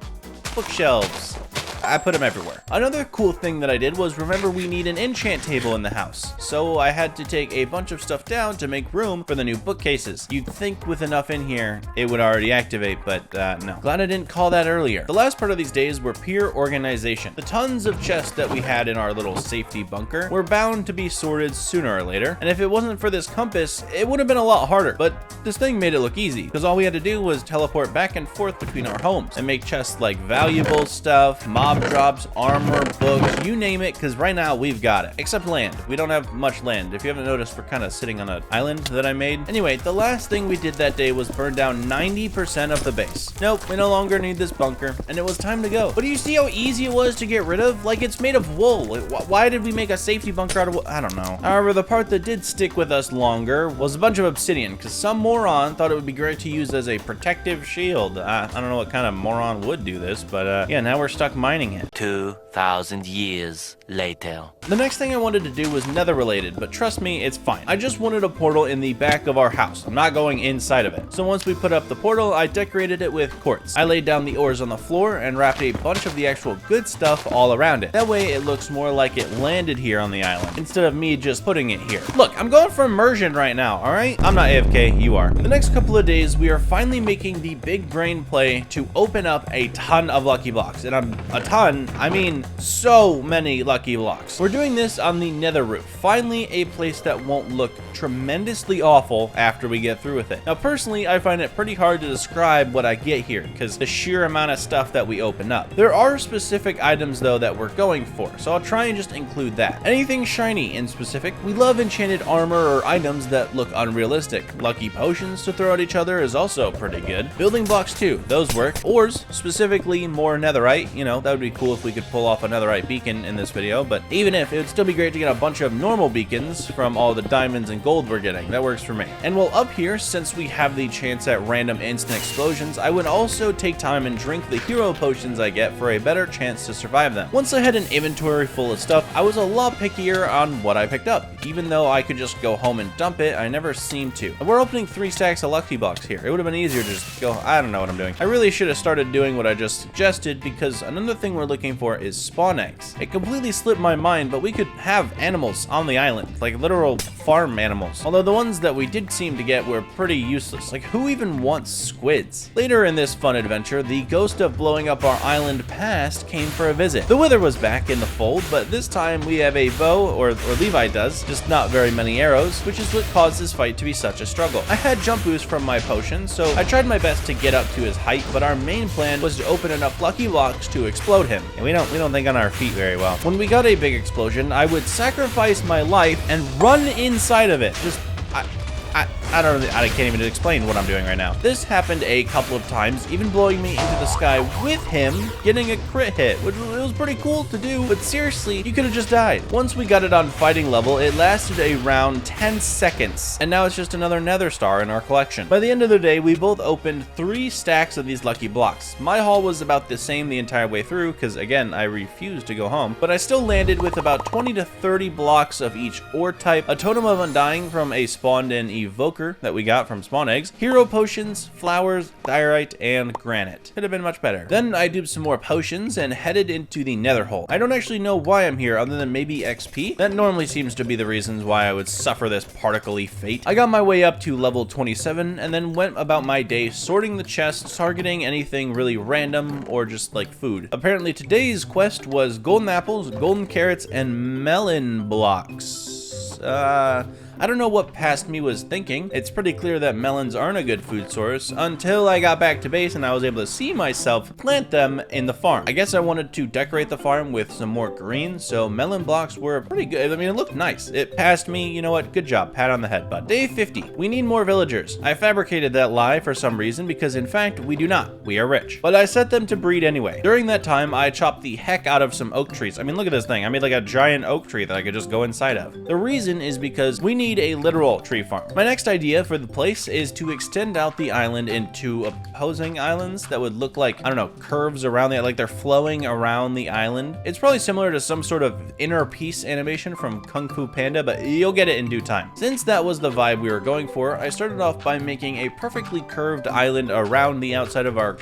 bookshelves. I put them everywhere. Another cool thing that I did was remember we need an enchant table in the house. So I had to take a bunch of stuff down to make room for the new bookcases. You'd think with enough in here, it would already activate, but no. Glad I didn't call that earlier. The last part of these days were pure organization. The tons of chests that we had in our little safety bunker were bound to be sorted sooner or later. And if it wasn't for this compass, it would have been a lot harder. But this thing made it look easy because all we had to do was teleport back and forth between our homes and make chests like valuable stuff, mob drops, armor, books, you name it, because right now we've got it. Except land. We don't have much land. If you haven't noticed, we're kind of sitting on an island that I made. Anyway, the last thing we did that day was burn down 90% of the base. Nope, we no longer need this bunker, and it was time to go. But do you see how easy it was to get rid of? Like, it's made of wool. Why did we make a safety bunker out of wool? I don't know. However, the part that did stick with us longer was a bunch of obsidian, because some moron thought it would be great to use as a protective shield. I don't know what kind of moron would do this, but yeah, now we're stuck mining mining it. 2,000 years later. The next thing I wanted to do was nether related, but trust me, it's fine. I just wanted a portal in the back of our house. I'm not going inside of it. So once we put up the portal, I decorated it with quartz. I laid down the ores on the floor and wrapped a bunch of the actual good stuff all around it. That way it looks more like it landed here on the island, instead of me just putting it here. Look, I'm going for immersion right now, alright? I'm not AFK, you are. The next couple of days, we are finally making the big brain play to open up a ton of lucky blocks. And I mean so many lucky blocks. We're doing this on the nether roof. Finally, a place that won't look tremendously awful after we get through with it. Now, personally, I find it pretty hard to describe what I get here because the sheer amount of stuff that we open up. There are specific items, though, that we're going for, so I'll try and just include that. Anything shiny in specific. We love enchanted armor or items that look unrealistic. Lucky potions to throw at each other is also pretty good. Building blocks, too. Those work. Ores, specifically more netherite. You know, that would be cool if we could pull off a netherite beacon in this video, but even if, it would still be great to get a bunch of normal beacons from all the diamonds and gold we're getting. That works for me. And while up here, since we have the chance at random instant explosions, I would also take time and drink the hero potions I get for a better chance to survive them. Once I had an inventory full of stuff, I was a lot pickier on what I picked up. Even though I could just go home and dump it, I never seemed to. We're opening 3 stacks of lucky blocks here. It would have been easier to just go, I don't know what I'm doing. I really should have started doing what I just suggested, because another thing we're looking for is spawn eggs. It completely slipped my mind, but we could have animals on the island, like literal farm animals. Although the ones that we did seem to get were pretty useless. Like, who even wants squids? Later in this fun adventure, the ghost of blowing up our island past came for a visit. The wither was back in the fold, but this time we have a bow, or Levi does, just not very many arrows, which is what caused this fight to be such a struggle. I had jump boost from my potion, so I tried my best to get up to his height, but our main plan was to open enough lucky blocks to explode him. And we don't think on our feet very well. When we got a big explosion, I would sacrifice my life and run inside of it. Just I can't even explain what I'm doing right now. This happened a couple of times, even blowing me into the sky with him getting a crit hit, which was pretty cool to do, but seriously, you could have just died. Once we got it on fighting level, it lasted around 10 seconds, and now it's just another nether star in our collection. By the end of the day, we both opened 3 stacks of these lucky blocks. My haul was about the same the entire way through, because again, I refused to go home, but I still landed with about 20 to 30 blocks of each ore type, a totem of undying from a spawned-in evoker that we got from spawn eggs, hero potions, flowers, diorite, and granite. Could have been much better. Then I duped some more potions and headed into the nether hole. I don't actually know why I'm here other than maybe XP. That normally seems to be the reasons why I would suffer this particle-y fate. I got my way up to level 27 and then went about my day sorting the chests, targeting anything really random or just like food. Apparently today's quest was golden apples, golden carrots, and melon blocks. I don't know what past me was thinking. It's pretty clear that melons aren't a good food source until I got back to base and I was able to see myself plant them in the farm. I guess I wanted to decorate the farm with some more green, so melon blocks were pretty good. I mean, it looked nice. It passed me, you know what? Good job. Pat on the head, bud. Day 50. We need more villagers. I fabricated that lie for some reason because in fact, we do not. We are rich. But I set them to breed anyway. During that time, I chopped the heck out of some oak trees. I mean, look at this thing. I made like a giant oak tree that I could just go inside of. The reason is because we need a literal tree farm. My next idea for the place is to extend out the island into opposing islands that would look like, I don't know, curves around the, like they're flowing around the island. It's probably similar to some sort of inner peace animation from Kung Fu Panda, but you'll get it in due time. Since that was the vibe we were going for, I started off by making a perfectly curved island around the outside of our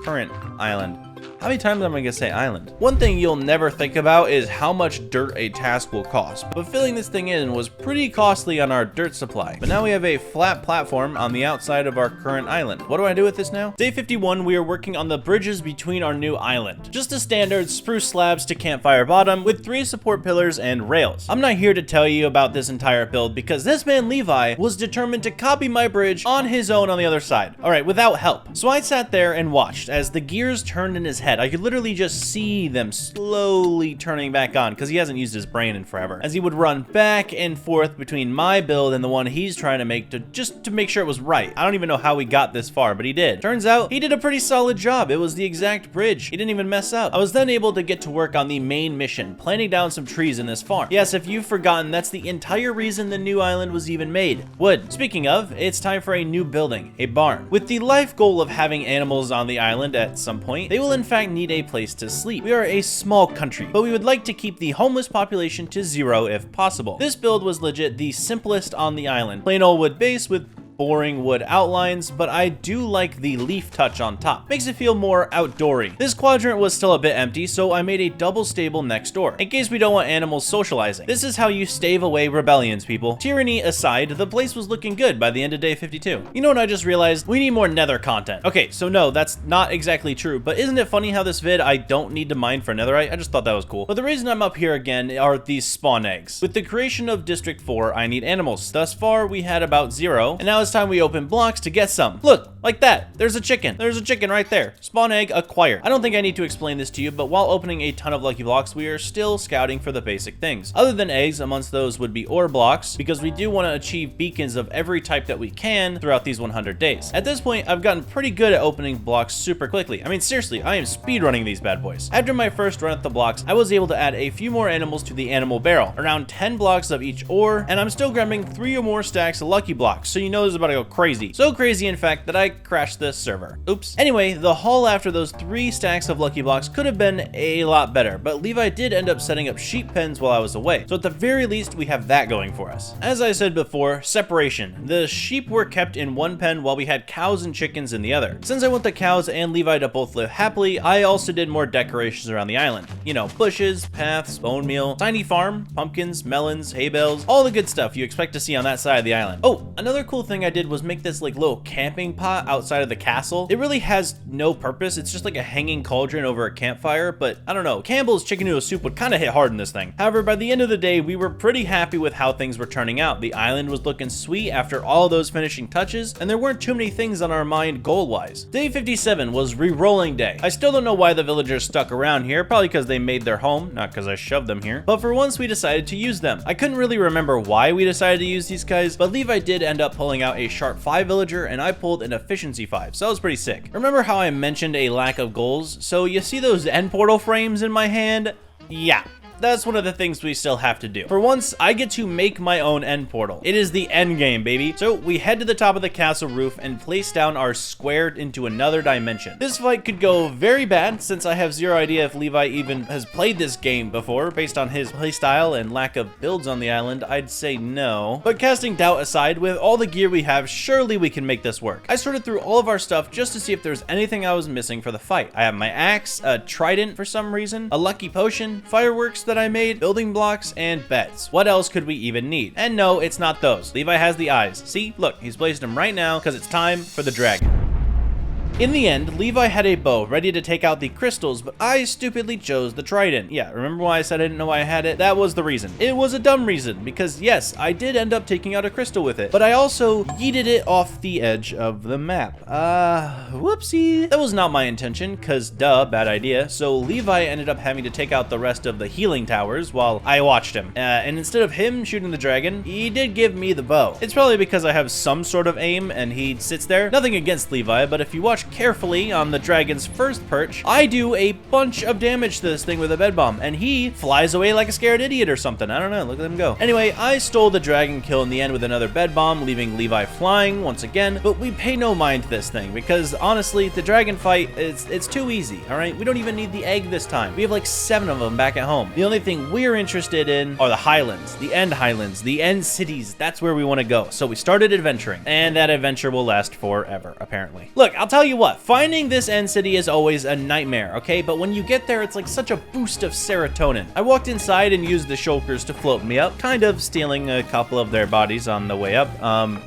current island. How many times am I gonna say island? One thing you'll never think about is how much dirt a task will cost, but filling this thing in was pretty costly on our dirt supply. But now we have a flat platform on the outside of our current island. What do I do with this now? Day 51, we are working on the bridges between our new island. Just a standard spruce slabs to campfire bottom with 3 support pillars and rails. I'm not here to tell you about this entire build because this man Levi was determined to copy my bridge on his own on the other side. All right, without help. So I sat there and watched as the gears turned in his head. I could literally just see them slowly turning back on because he hasn't used his brain in forever, as he would run back and forth between my build and the one he's trying to make to make sure it was right. I don't even know how we got this far, but he did. Turns out he did a pretty solid job. It was the exact bridge. He didn't even mess up. I was then able to get to work on the main mission, planting down some trees in this farm. Yes, if you've forgotten, that's the entire reason the new island was even made. Wood. Speaking of, it's time for a new building, a barn. With the life goal of having animals on the island at some point, they will in fact need a place to sleep. We are a small country, but we would like to keep the homeless population to 0 if possible. This build was legit the simplest on the island. Plain old wood base with boring wood outlines, but I do like the leaf touch on top. Makes it feel more outdoory. This quadrant was still a bit empty, so I made a double stable next door, in case we don't want animals socializing. This is how you stave away rebellions, people. Tyranny aside, the place was looking good by the end of day 52. You know what I just realized? We need more Nether content. Okay, so no, that's not exactly true, but isn't it funny how this vid I don't need to mine for Netherite? I just thought that was cool. But the reason I'm up here again are these spawn eggs. With the creation of District 4, I need animals. Thus far, we had about 0, and now it's time we open blocks to get some. Look, like that. There's a chicken. There's a chicken right there. Spawn egg acquired. I don't think I need to explain this to you, but while opening a ton of lucky blocks, we are still scouting for the basic things. Other than eggs, amongst those would be ore blocks, because we do want to achieve beacons of every type that we can throughout these 100 days. At this point, I've gotten pretty good at opening blocks super quickly. I mean, seriously, I am speedrunning these bad boys. After my first run at the blocks, I was able to add a few more animals to the animal barrel, around 10 blocks of each ore, and I'm still grabbing 3 or more stacks of lucky blocks, so you know this is about to go crazy. So crazy, in fact, that I crashed this server. Oops. Anyway, the haul after those 3 stacks of lucky blocks could have been a lot better, but Levi did end up setting up sheep pens while I was away, so at the very least, we have that going for us. As I said before, separation. The sheep were kept in one pen while we had cows and chickens in the other. Since I want the cows and Levi to both live happily, I also did more decorations around the island. You know, bushes, paths, bone meal, tiny farm, pumpkins, melons, hay bales, all the good stuff you expect to see on that side of the island. Oh, another cool thing I did was make this like little camping pot outside of the castle. It really has no purpose. It's just like a hanging cauldron over a campfire, but I don't know. Campbell's chicken noodle soup would kind of hit hard in this thing. However, by the end of the day, we were pretty happy with how things were turning out. The island was looking sweet after all those finishing touches, and there weren't too many things on our mind goal-wise. Day 57 was re-rolling day. I still don't know why the villagers stuck around here, probably because they made their home, not because I shoved them here, but for once we decided to use them. I couldn't really remember why we decided to use these guys, but Levi did end up pulling out a sharp 5 villager, and I pulled an efficiency 5, so that was pretty sick. Remember how I mentioned a lack of goals? So you see those end portal frames in my hand? Yeah. That's one of the things we still have to do. For once, I get to make my own end portal. It is the end game, baby. So we head to the top of the castle roof and place down our square into another dimension. This fight could go very bad since I have 0 idea if Levi even has played this game before. Based on his playstyle and lack of builds on the island, I'd say no. But casting doubt aside, with all the gear we have, surely we can make this work. I sorted through all of our stuff just to see if there's anything I was missing for the fight. I have my axe, a trident for some reason, a lucky potion, fireworks that I made, building blocks, and beds. What else could we even need? And no, it's not those. Levi has the eyes. See? Look, he's placed them right now because it's time for the dragon. In the end, Levi had a bow ready to take out the crystals, but I stupidly chose the trident. Yeah, remember why I said I didn't know why I had it? That was the reason. It was a dumb reason, because yes, I did end up taking out a crystal with it, but I also yeeted it off the edge of the map. Whoopsie. That was not my intention, cause duh, bad idea. So Levi ended up having to take out the rest of the healing towers while I watched him. And instead of him shooting the dragon, he did give me the bow. It's probably because I have some sort of aim and he sits there. Nothing against Levi, but if you watch carefully on the dragon's first perch, I do a bunch of damage to this thing with a bed bomb, and he flies away like a scared idiot or something. I don't know, look at him go. Anyway, I stole the dragon kill in the end with another bed bomb, leaving Levi flying once again, but we pay no mind to this thing, because honestly, the dragon fight, it's too easy, alright? We don't even need the egg this time. We have like 7 of them back at home. The only thing we're interested in are the highlands, the end cities. That's where we want to go. So we started adventuring, and that adventure will last forever, apparently. Look, I'll tell you what, finding this end city is always a nightmare, okay? But when you get there, it's like such a boost of serotonin. I walked inside and used the shulkers to float me up, kind of stealing a couple of their bodies on the way up.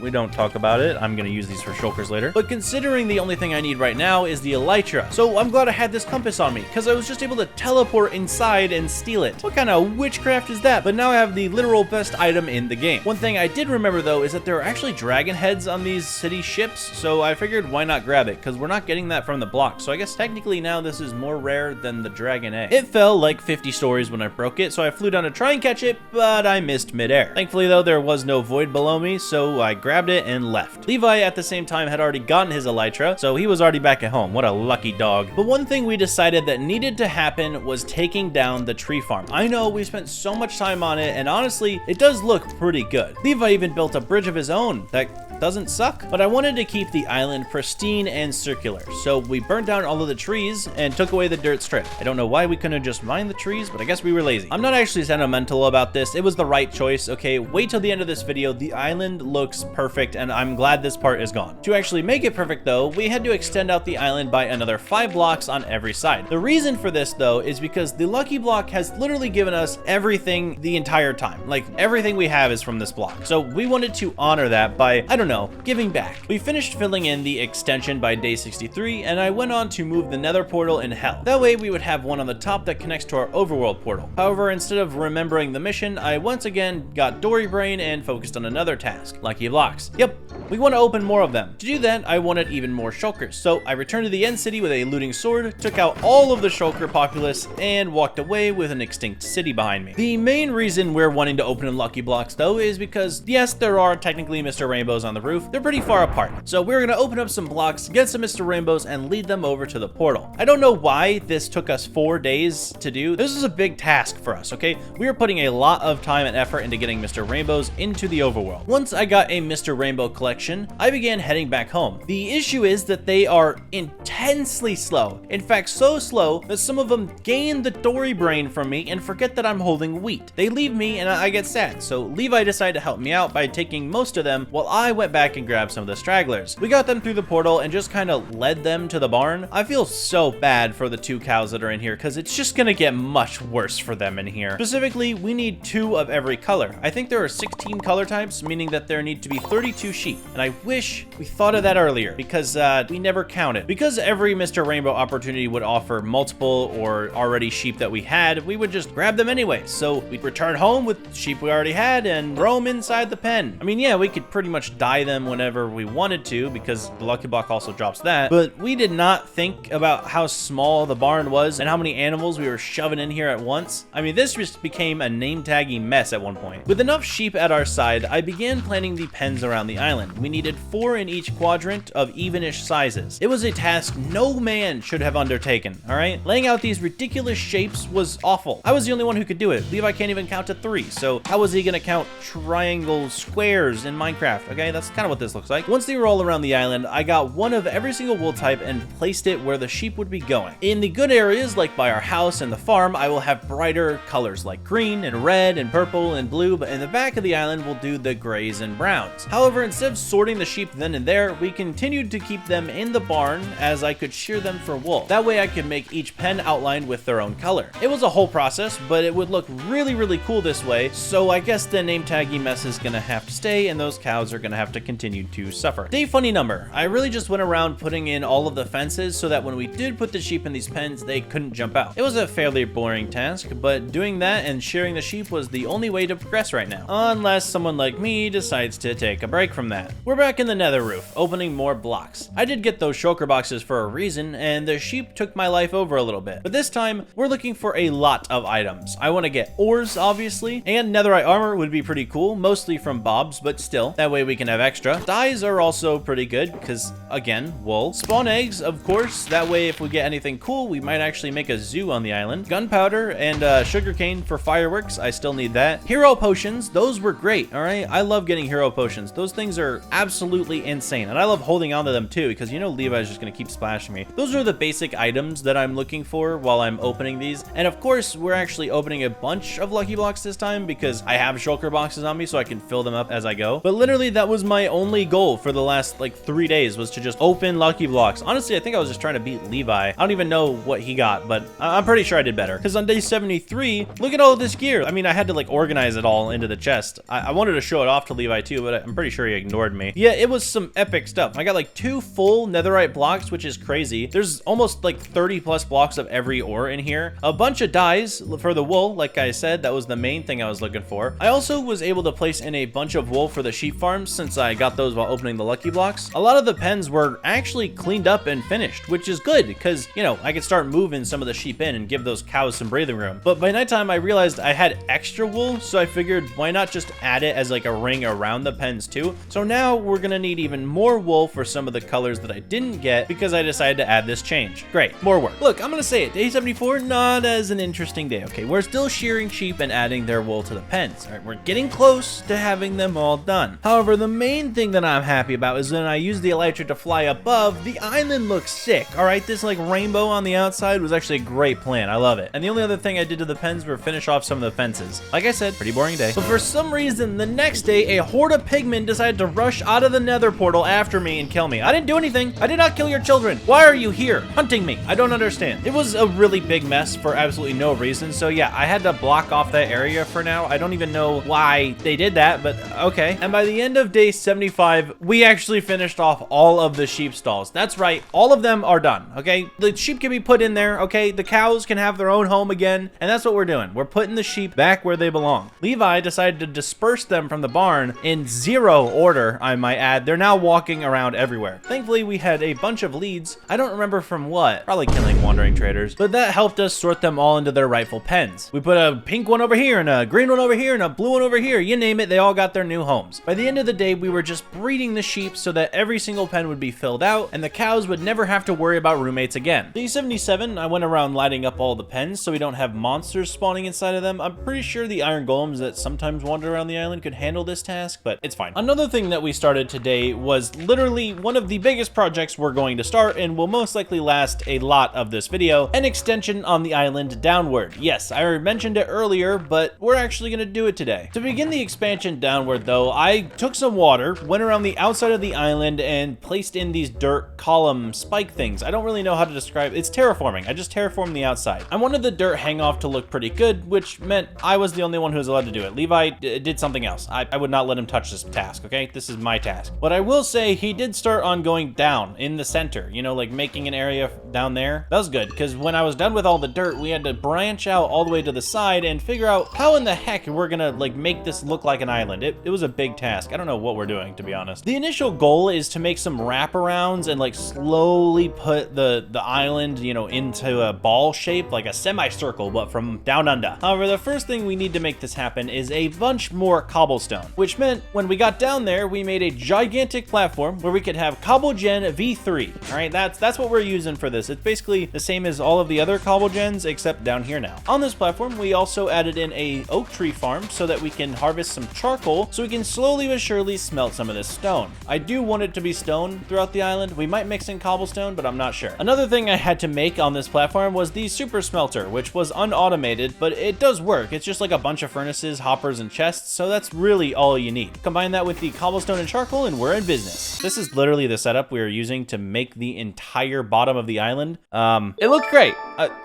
We don't talk about it. I'm gonna use these for shulkers later. But considering the only thing I need right now is the elytra, so I'm glad I had this compass on me, because I was just able to teleport inside and steal it. What kind of witchcraft is that? But now I have the literal best item in the game. One thing I did remember though is that there are actually dragon heads on these city ships, so I figured why not grab it, because we're not getting that from the block, so I guess technically now this is more rare than the dragon egg. It fell like 50 stories when I broke it, so I flew down to try and catch it, but I missed midair. Thankfully though, there was no void below me, so I grabbed it and left. Levi at the same time had already gotten his elytra, so he was already back at home. What a lucky dog. But one thing we decided that needed to happen was taking down the tree farm. I know we spent so much time on it, and honestly, it does look pretty good. Levi even built a bridge of his own that doesn't suck, but I wanted to keep the island pristine and circular. So we burned down all of the trees and took away the dirt strip. I don't know why we couldn't have just mined the trees, but I guess we were lazy. I'm not actually sentimental about this. It was the right choice, okay? Wait till the end of this video. The island looks perfect, and I'm glad this part is gone. To actually make it perfect, though, we had to extend out the island by another 5 blocks on every side. The reason for this, though, is because the lucky block has literally given us everything the entire time. Like, everything we have is from this block. So we wanted to honor that by, I don't know, giving back. We finished filling in the extension by day 63, and I went on to move the Nether portal in hell. That way we would have one on the top that connects to our overworld portal. However, instead of remembering the mission, I once again got Dory brain and focused on another task, lucky blocks. Yep, we want to open more of them. To do that, I wanted even more shulkers, so I returned to the end city with a looting sword, took out all of the shulker populace, and walked away with an extinct city behind me. The main reason we're wanting to open in lucky blocks, though, is because, yes, there are technically Mr. Rainbows on the roof. They're pretty far apart, so we're going to open up some blocks, get some Mr. Rainbows, and lead them over to the portal. I don't know why this took us 4 days to do. This is a big task for us, okay? We are putting a lot of time and effort into getting Mr. Rainbows into the overworld. Once I got a Mr. Rainbow collection, I began heading back home. The issue is that they are intensely slow. In fact, so slow that some of them gain the Dory brain from me and forget that I'm holding wheat. They leave me and I get sad, so Levi decided to help me out by taking most of them while I went back and grabbed some of the stragglers. We got them through the portal and just kind of led them to the barn. I feel so bad for the 2 cows that are in here because it's just gonna get much worse for them in here. Specifically, we need 2 of every color. I think there are 16 color types, meaning that there need to be 32 sheep, and I wish we thought of that earlier because we never counted. Because every Mr. Rainbow opportunity would offer multiple or already sheep that we had, we would just grab them anyway. So we'd return home with sheep we already had and roam inside the pen. I mean, yeah, we could pretty much dye them whenever we wanted to because the lucky block also drops that, but we did not think about how small the barn was and how many animals we were shoving in here at once. I mean, this just became a name tagging mess at one point. With enough sheep at our side, I began planning the pens around the island. We needed 4 in each quadrant of evenish sizes. It was a task no man should have undertaken, all right? Laying out these ridiculous shapes was awful. I was the only one who could do it. Levi can't even count to 3, so how was he gonna count triangle squares in Minecraft? Okay, that's kind of what this looks like. Once they were all around the island, I got one of every single wool type and placed it where the sheep would be going. In the good areas, like by our house and the farm, I will have brighter colors like green and red and purple and blue, but in the back of the island, we'll do the grays and browns. However, instead of sorting the sheep then and there, we continued to keep them in the barn as I could shear them for wool. That way I could make each pen outlined with their own color. It was a whole process, but it would look really cool this way, so I guess the name tagging mess is gonna have to stay and those cows are gonna have to continue to suffer. Day funny number. I really just went around putting in all of the fences so that when we did put the sheep in these pens, they couldn't jump out. It was a fairly boring task, but doing that and shearing the sheep was the only way to progress right now. Unless someone like me decides to take a break from that. We're back in the nether roof, opening more blocks. I did get those shulker boxes for a reason, and the sheep took my life over a little bit. But this time, we're looking for a lot of items. I want to get ores, obviously, and netherite armor would be pretty cool, mostly from Bob's, but still, that way we can have extra. Dyes are also pretty good, because, again, wool. Spawn eggs, of course, that way if we get anything cool, we might actually make a zoo on the island. Gunpowder and sugarcane for fireworks, I still need that. Hero potions, those were great, alright? I love getting hero potions. Those things are absolutely insane, and I love holding onto them too, because you know Levi's just gonna keep splashing me. Those are the basic items that I'm looking for while I'm opening these, and of course, we're actually opening a bunch of lucky blocks this time, because I have shulker boxes on me, so I can fill them up as I go. But literally, that was my only goal for the last, like, 3 days, was to just open lucky blocks. Honestly, I think I was just trying to beat Levi. I don't even know what he got, but I'm pretty sure I did better. Because on day 73, look at all of this gear. I mean, I had to, like, organize it all into the chest. I wanted to show it off to Levi too, but I'm pretty sure he ignored me. Yeah, it was some epic stuff. I got, like, 2 full netherite blocks, which is crazy. There's almost, like, 30+ blocks of every ore in here. A bunch of dyes for the wool, like I said. That was the main thing I was looking for. I also was able to place in a bunch of wool for the sheep farms, since I got those while opening the lucky blocks. A lot of the pens were actually cleaned up and finished, which is good, because, you know, I could start moving some of the sheep in and give those cows some breathing room. But by nighttime, I realized I had extra wool, so I figured why not just add it as like a ring around the pens too. So now we're gonna need even more wool for some of the colors that I didn't get, because I decided to add this change. Great, more work. Look, I'm gonna say it, day 74, not as an interesting day, okay? We're still shearing sheep and adding their wool to the pens. All right, we're getting close to having them all done. However, the main thing that I'm happy about is when I use the elytra to fly up above, the island looks sick. All right, this like rainbow on the outside was actually a great plan. I love it. And the only other thing I did to the pens were finish off some of the fences. Like I said, pretty boring day. But for some reason, the next day, a horde of pigmen decided to rush out of the Nether portal after me and kill me. I didn't do anything. I did not kill your children. Why are you here hunting me? I don't understand. It was a really big mess for absolutely no reason. So yeah, I had to block off that area for now. I don't even know why they did that, but okay. And by the end of day 75, we actually finished off all of the sheep stalls. That's right. All of them are done. Okay. The sheep can be put in there. Okay. The cows can have their own home again. And that's what we're doing. We're putting the sheep back where they belong. Levi decided to disperse them from the barn in 0 order, I might add. They're now walking around everywhere. Thankfully, we had a bunch of leads. I don't remember from what. Probably killing wandering traders. But that helped us sort them all into their rightful pens. We put a pink one over here and a green one over here and a blue one over here. You name it, they all got their new homes. By the end of the day, we were just breeding the sheep so that every single pen would be filled out and the cows would never have to worry about roommates again. Day 77, I went around lighting up all the pens so we don't have monsters spawning inside of them. I'm pretty sure the iron golems that sometimes wander around the island could handle this task, but it's fine. Another thing that we started today was literally one of the biggest projects we're going to start and will most likely last a lot of this video, an extension on the island downward. Yes, I mentioned it earlier, but we're actually going to do it today. To begin the expansion downward though, I took some water, went around the outside of the island and placed in these dirt column spike things. I don't really know how to describe it. It's terraforming. I just terraformed the outside. I wanted the dirt hang off to look pretty good, which meant I was the only one who was allowed to do it. Levi did something else. I would not let him touch this task, okay? This is my task. But I will say he did start on going down in the center, you know, like making an area down there. That was good, because when I was done with all the dirt, we had to branch out all the way to the side and figure out how in the heck we're gonna like make this look like an island. It was a big task. I don't know what we're doing, to be honest. The initial goal is to make some wraparounds and like slowly put the island, you know, into a ball shape, like a semicircle, but from down under. However, the first thing we need to make this happen is a bunch more cobblestone, which meant when we got down there, we made a gigantic platform where we could have CobbleGen V3. All right, that's what we're using for this. It's basically the same as all of the other CobbleGens, except down here now. On this platform, we also added in a oak tree farm so that we can harvest some charcoal so we can slowly but surely smelt some of this stone. I do want it to be stone throughout the island. We might mix in cobblestone, but I'm not sure. Another thing I had to make on this platform was the super smelter, which was unautomated, but it does work. It's just like a bunch of furnaces, hoppers, and chests, so that's really all you need. Combine that with the cobblestone and charcoal, and we're in business. This is literally the setup we are using to make the entire bottom of the island. It looks great.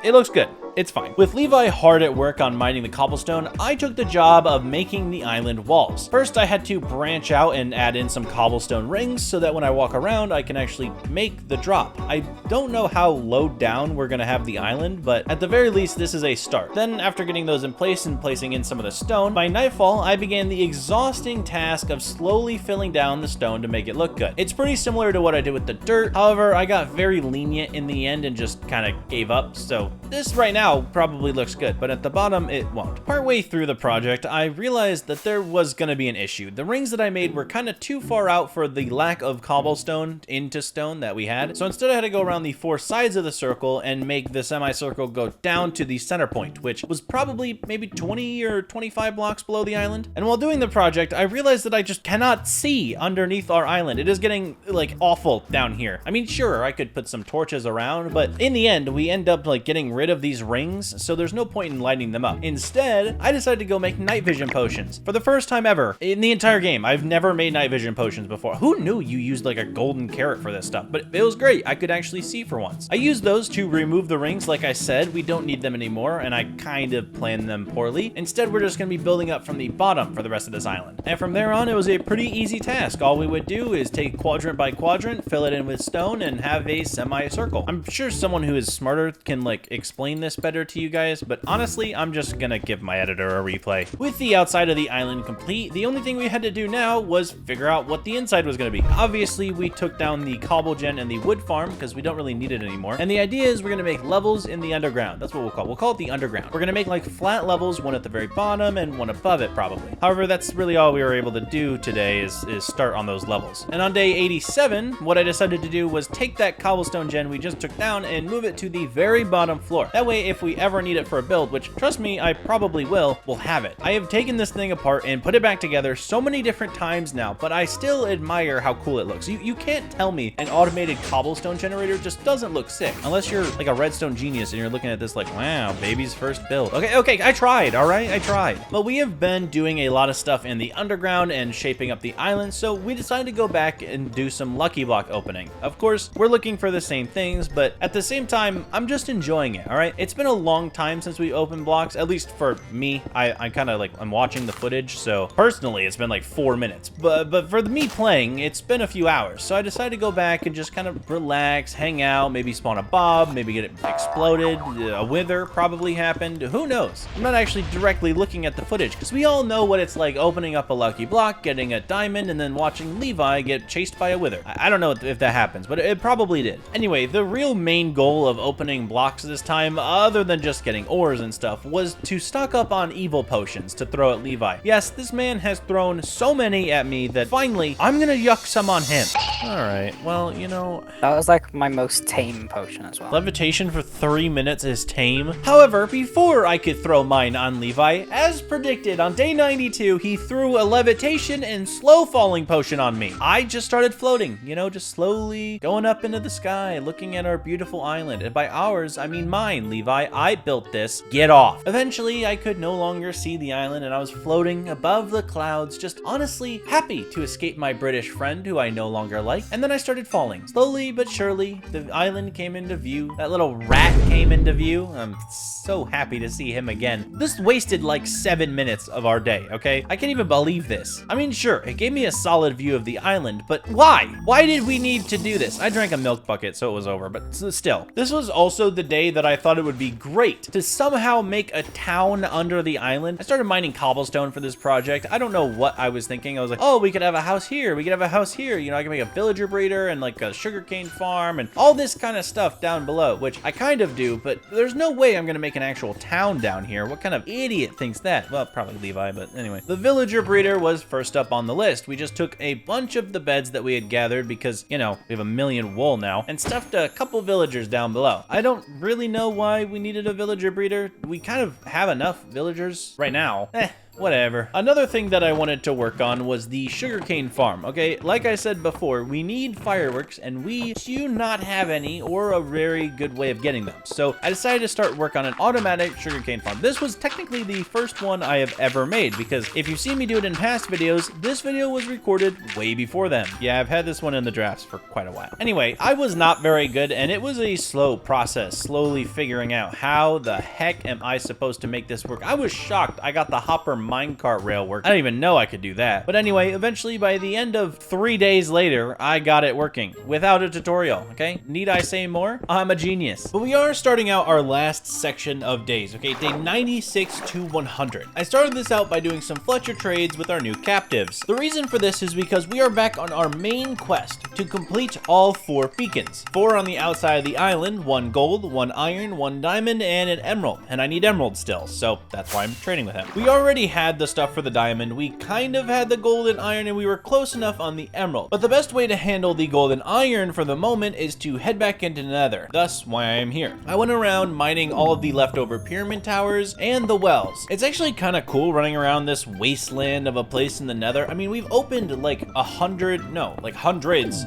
It looks good. It's fine. With Levi hard at work on mining the cobblestone, I took the job of making the island walls. First, I had to branch out and add in some cobblestone rings so that when I walk around, I can actually make the drop. I don't know how low down we're gonna have the island, but at the very least, this is a start. Then, after getting those in place and placing in some of the stone, by nightfall, I began the exhausting task of slowly filling down the stone to make it look good. It's pretty similar to what I did with the dirt. However, I got very lenient in the end and just kind of gave up. So this right now probably looks good, but at the bottom it won't. Partway through the project, I realized that there was going to be an issue. The rings that I made were kind of too far out for the lack of cobblestone into stone that we had. So instead I had to go around the 4 sides of the circle and make the semicircle go down to the center point, which was probably maybe 20 or 25 blocks below the island. And while doing the project, I realized that I just cannot see underneath our island. It is getting like awful down here. I mean, sure, I could put some torches around, but in the end, we end up like getting rid of these rings, so there's no point in lighting them up. Instead, I decided to go make night vision potions. For the first time ever in the entire game, I've never made night vision potions before. Who knew you used like a golden carrot for this stuff? But it was great. I could actually see for once. I used those to remove the rings. Like I said, we don't need them anymore, and I kind of planned them poorly. Instead, we're just going to be building up from the bottom for the rest of this island. And from there on, it was a pretty easy task. All we would do is take quadrant by quadrant, fill it in with stone, and have a semicircle. I'm sure someone who is smarter can like explain this better to you guys, but honestly, I'm just gonna give my editor a replay. With the outside of the island complete, the only thing we had to do now was figure out what the inside was gonna be. Obviously, we took down the CobbleGen and the wood farm because we don't really need it anymore. And the idea is we're gonna make levels in the underground. That's what we'll call it the underground. We're gonna make like flat levels, one at the very bottom and one above it probably. However, that's really all we were able to do today is start on those levels. And on day 87, what I decided to do was take that cobblestone gen we just took down and move it to the very bottom floor. That way, if we ever need it for a build, which trust me, I probably will, we'll have it. I have taken this thing apart and put it back together so many different times now, but I still admire how cool it looks. You can't tell tell me an automated cobblestone generator just doesn't look sick. Unless you're like a redstone genius and you're looking at this like, wow, baby's first build. Okay, I tried, all right? I tried. But we have been doing a lot of stuff in the underground and shaping up the island, so we decided to go back and do some lucky block opening. Of course, we're looking for the same things, but at the same time, I'm just enjoying it, all right? It's been a long time since we opened blocks, at least for me. I kind of like, I'm watching the footage, so personally, it's been like 4 minutes. But for me playing, it's been a few hours, so I decided to go back and just kind of relax, hang out, maybe spawn a bob, maybe get it exploded, a wither probably happened, who knows? I'm not actually directly looking at the footage, because we all know what it's like opening up a lucky block, getting a diamond, and then watching Levi get chased by a wither. I don't know if that happens, but it probably did. Anyway, the real main goal of opening blocks this time, other than just getting ores and stuff, was to stock up on evil potions to throw at Levi. Yes, this man has thrown so many at me that finally, I'm gonna yuck some on him. Alright, well, you know... That was like my most tame potion as well. Levitation for 3 minutes is tame. However, before I could throw mine on Levi, as predicted on day 92, he threw a levitation and slow falling potion on me. I just started floating, you know, just slowly going up into the sky, looking at our beautiful island. And by ours, I mean mine, Levi. I built this. Get off. Eventually, I could no longer see the island and I was floating above the clouds, just honestly happy to escape my British friend who I no longer like. And then I started falling. Slowly but surely, the island came into view. That little rat came into view. I'm so happy to see him again. This wasted like 7 minutes of our day, okay? I can't even believe this. I mean, sure, it gave me a solid view of the island, but why? Why did we need to do this? I drank a milk bucket, so it was over, but still. This was also the day that I thought it would be great to somehow make a town under the island. I started mining cobblestone for this project. I don't know what I was thinking. I was like, oh, we could have a house here. We could have a house here. You know, I can make a villager breeder and like a sugarcane farm and all this kind of stuff down below, which I kind of do, but there's no way I'm gonna make an actual town down here. What kind of idiot thinks that? Well, probably Levi, but anyway. The villager breeder was first up on the list. We just took a bunch of the beds that we had gathered because, you know, we have 1 million wool now and stuffed a couple villagers down below. I don't really know why we needed a villager breeder. We kind of have enough villagers right now. Whatever. Another thing that I wanted to work on was the sugarcane farm, okay? Like I said before, we need fireworks, and we do not have any or a very good way of getting them. So I decided to start work on an automatic sugarcane farm. This was technically the first one I have ever made, because if you've seen me do it in past videos, this video was recorded way before them. Yeah, I've had this one in the drafts for quite a while. Anyway, I was not very good, and it was a slow process, slowly figuring out how the heck am I supposed to make this work. I was shocked I got the hopper minecart rail work. I didn't even know I could do that. But anyway, eventually by the end of 3 days later, I got it working without a tutorial, okay? Need I say more? I'm a genius. But we are starting out our last section of days, okay? Day 96 to 100. I started this out by doing some Fletcher trades with our new captives. The reason for this is because we are back on our main quest to complete all 4 beacons. 4 on the outside of the island, 1 gold, 1 iron, 1 diamond, and an emerald. And I need emerald still, so that's why I'm trading with him. We already had the stuff for the diamond, we kind of had the gold and iron, and we were close enough on the emerald. But the best way to handle the gold and iron for the moment is to head back into Nether, thus why I am here. I went around mining all of the leftover pyramid towers and the wells. It's actually kind of cool running around this wasteland of a place in the Nether. I mean, we've opened like hundreds,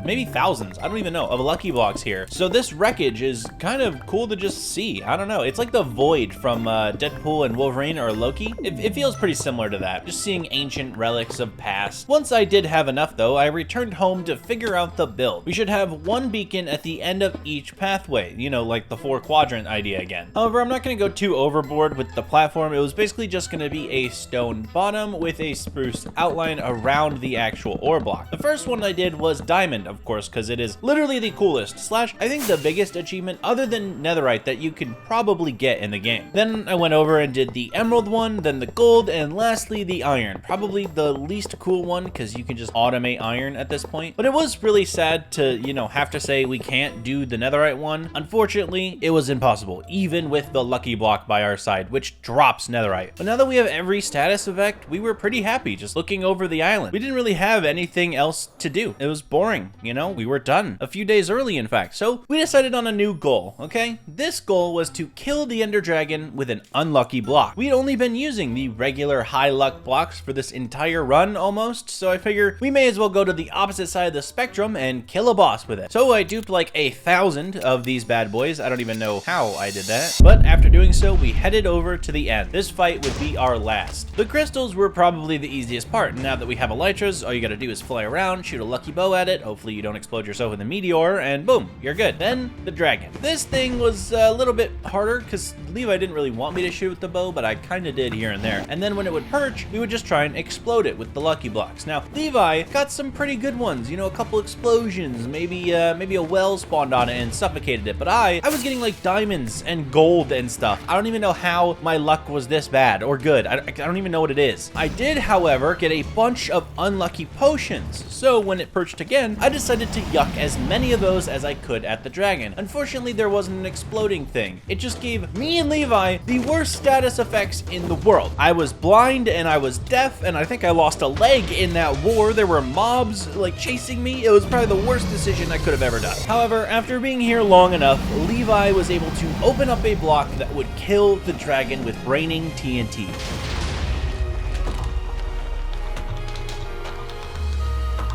maybe thousands, I don't even know, of lucky blocks here. So this wreckage is kind of cool to just see. I don't know, it's like the void from Deadpool and Wolverine or Loki. It feels pretty similar to that, just seeing ancient relics of past. Once I did have enough though, I returned home to figure out the build. We should have 1 beacon at the end of each pathway, you know, like the 4 quadrant idea again. However, I'm not going to go too overboard with the platform. It was basically just going to be a stone bottom with a spruce outline around the actual ore block. The first one I did was diamond, of course, because it is literally the coolest, slash I think the biggest achievement other than netherite that you could probably get in the game. Then I went over and did the emerald one, then the gold, and lastly the iron. Probably the least cool one because you can just automate iron at this point. But it was really sad to, you know, have to say we can't do the netherite one. Unfortunately, it was impossible, even with the lucky block by our side, which drops netherite. But now that we have every status effect, we were pretty happy just looking over the island. We didn't really have anything else to do. It was boring, you know, we were done. A few days early, in fact. So we decided on a new goal, okay? This goal was to kill the ender dragon with an unlucky block. We'd only been using the regular regular high luck blocks for this entire run almost, so I figure we may as well go to the opposite side of the spectrum and kill a boss with it. So I duped like 1,000 of these bad boys. I don't even know how I did that, but after doing so, we headed over to the end. This fight would be our last. The crystals were probably the easiest part. Now that we have elytras, all you gotta do is fly around, shoot a lucky bow at it, hopefully you don't explode yourself in the meteor, and boom, you're good. Then the dragon. This thing was a little bit harder because Levi didn't really want me to shoot with the bow, but I kind of did here and there. And then when it would perch, we would just try and explode it with the lucky blocks. Now, Levi got some pretty good ones, you know, a couple explosions, maybe a well spawned on it and suffocated it, but I was getting like diamonds and gold and stuff. I don't even know how my luck was this bad or good. I don't even know what it is. I did, however, get a bunch of unlucky potions. So when it perched again, I decided to yuck as many of those as I could at the dragon. Unfortunately, there wasn't an exploding thing. It just gave me and Levi the worst status effects in the world. I was blind and I was deaf, and I think I lost a leg in that war. There were mobs like chasing me. It was probably the worst decision I could have ever done. However, after being here long enough, Levi was able to open up a block that would kill the dragon with raining TNT.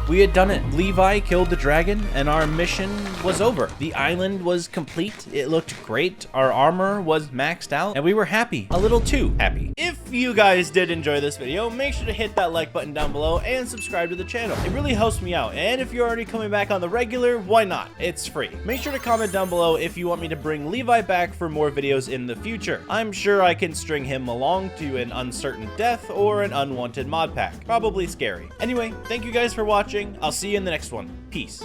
We had done it. Levi killed the dragon, and our mission was over. The island was complete. It looked great. Our armor was maxed out, and we were happy. A little too happy. If you guys did enjoy this video, make sure to hit that like button down below and subscribe to the channel. It really helps me out, and if you're already coming back on the regular, why not? It's free. Make sure to comment down below if you want me to bring Levi back for more videos in the future. I'm sure I can string him along to an uncertain death or an unwanted mod pack. Probably scary. Anyway, thank you guys for watching. I'll see you in the next one. Peace.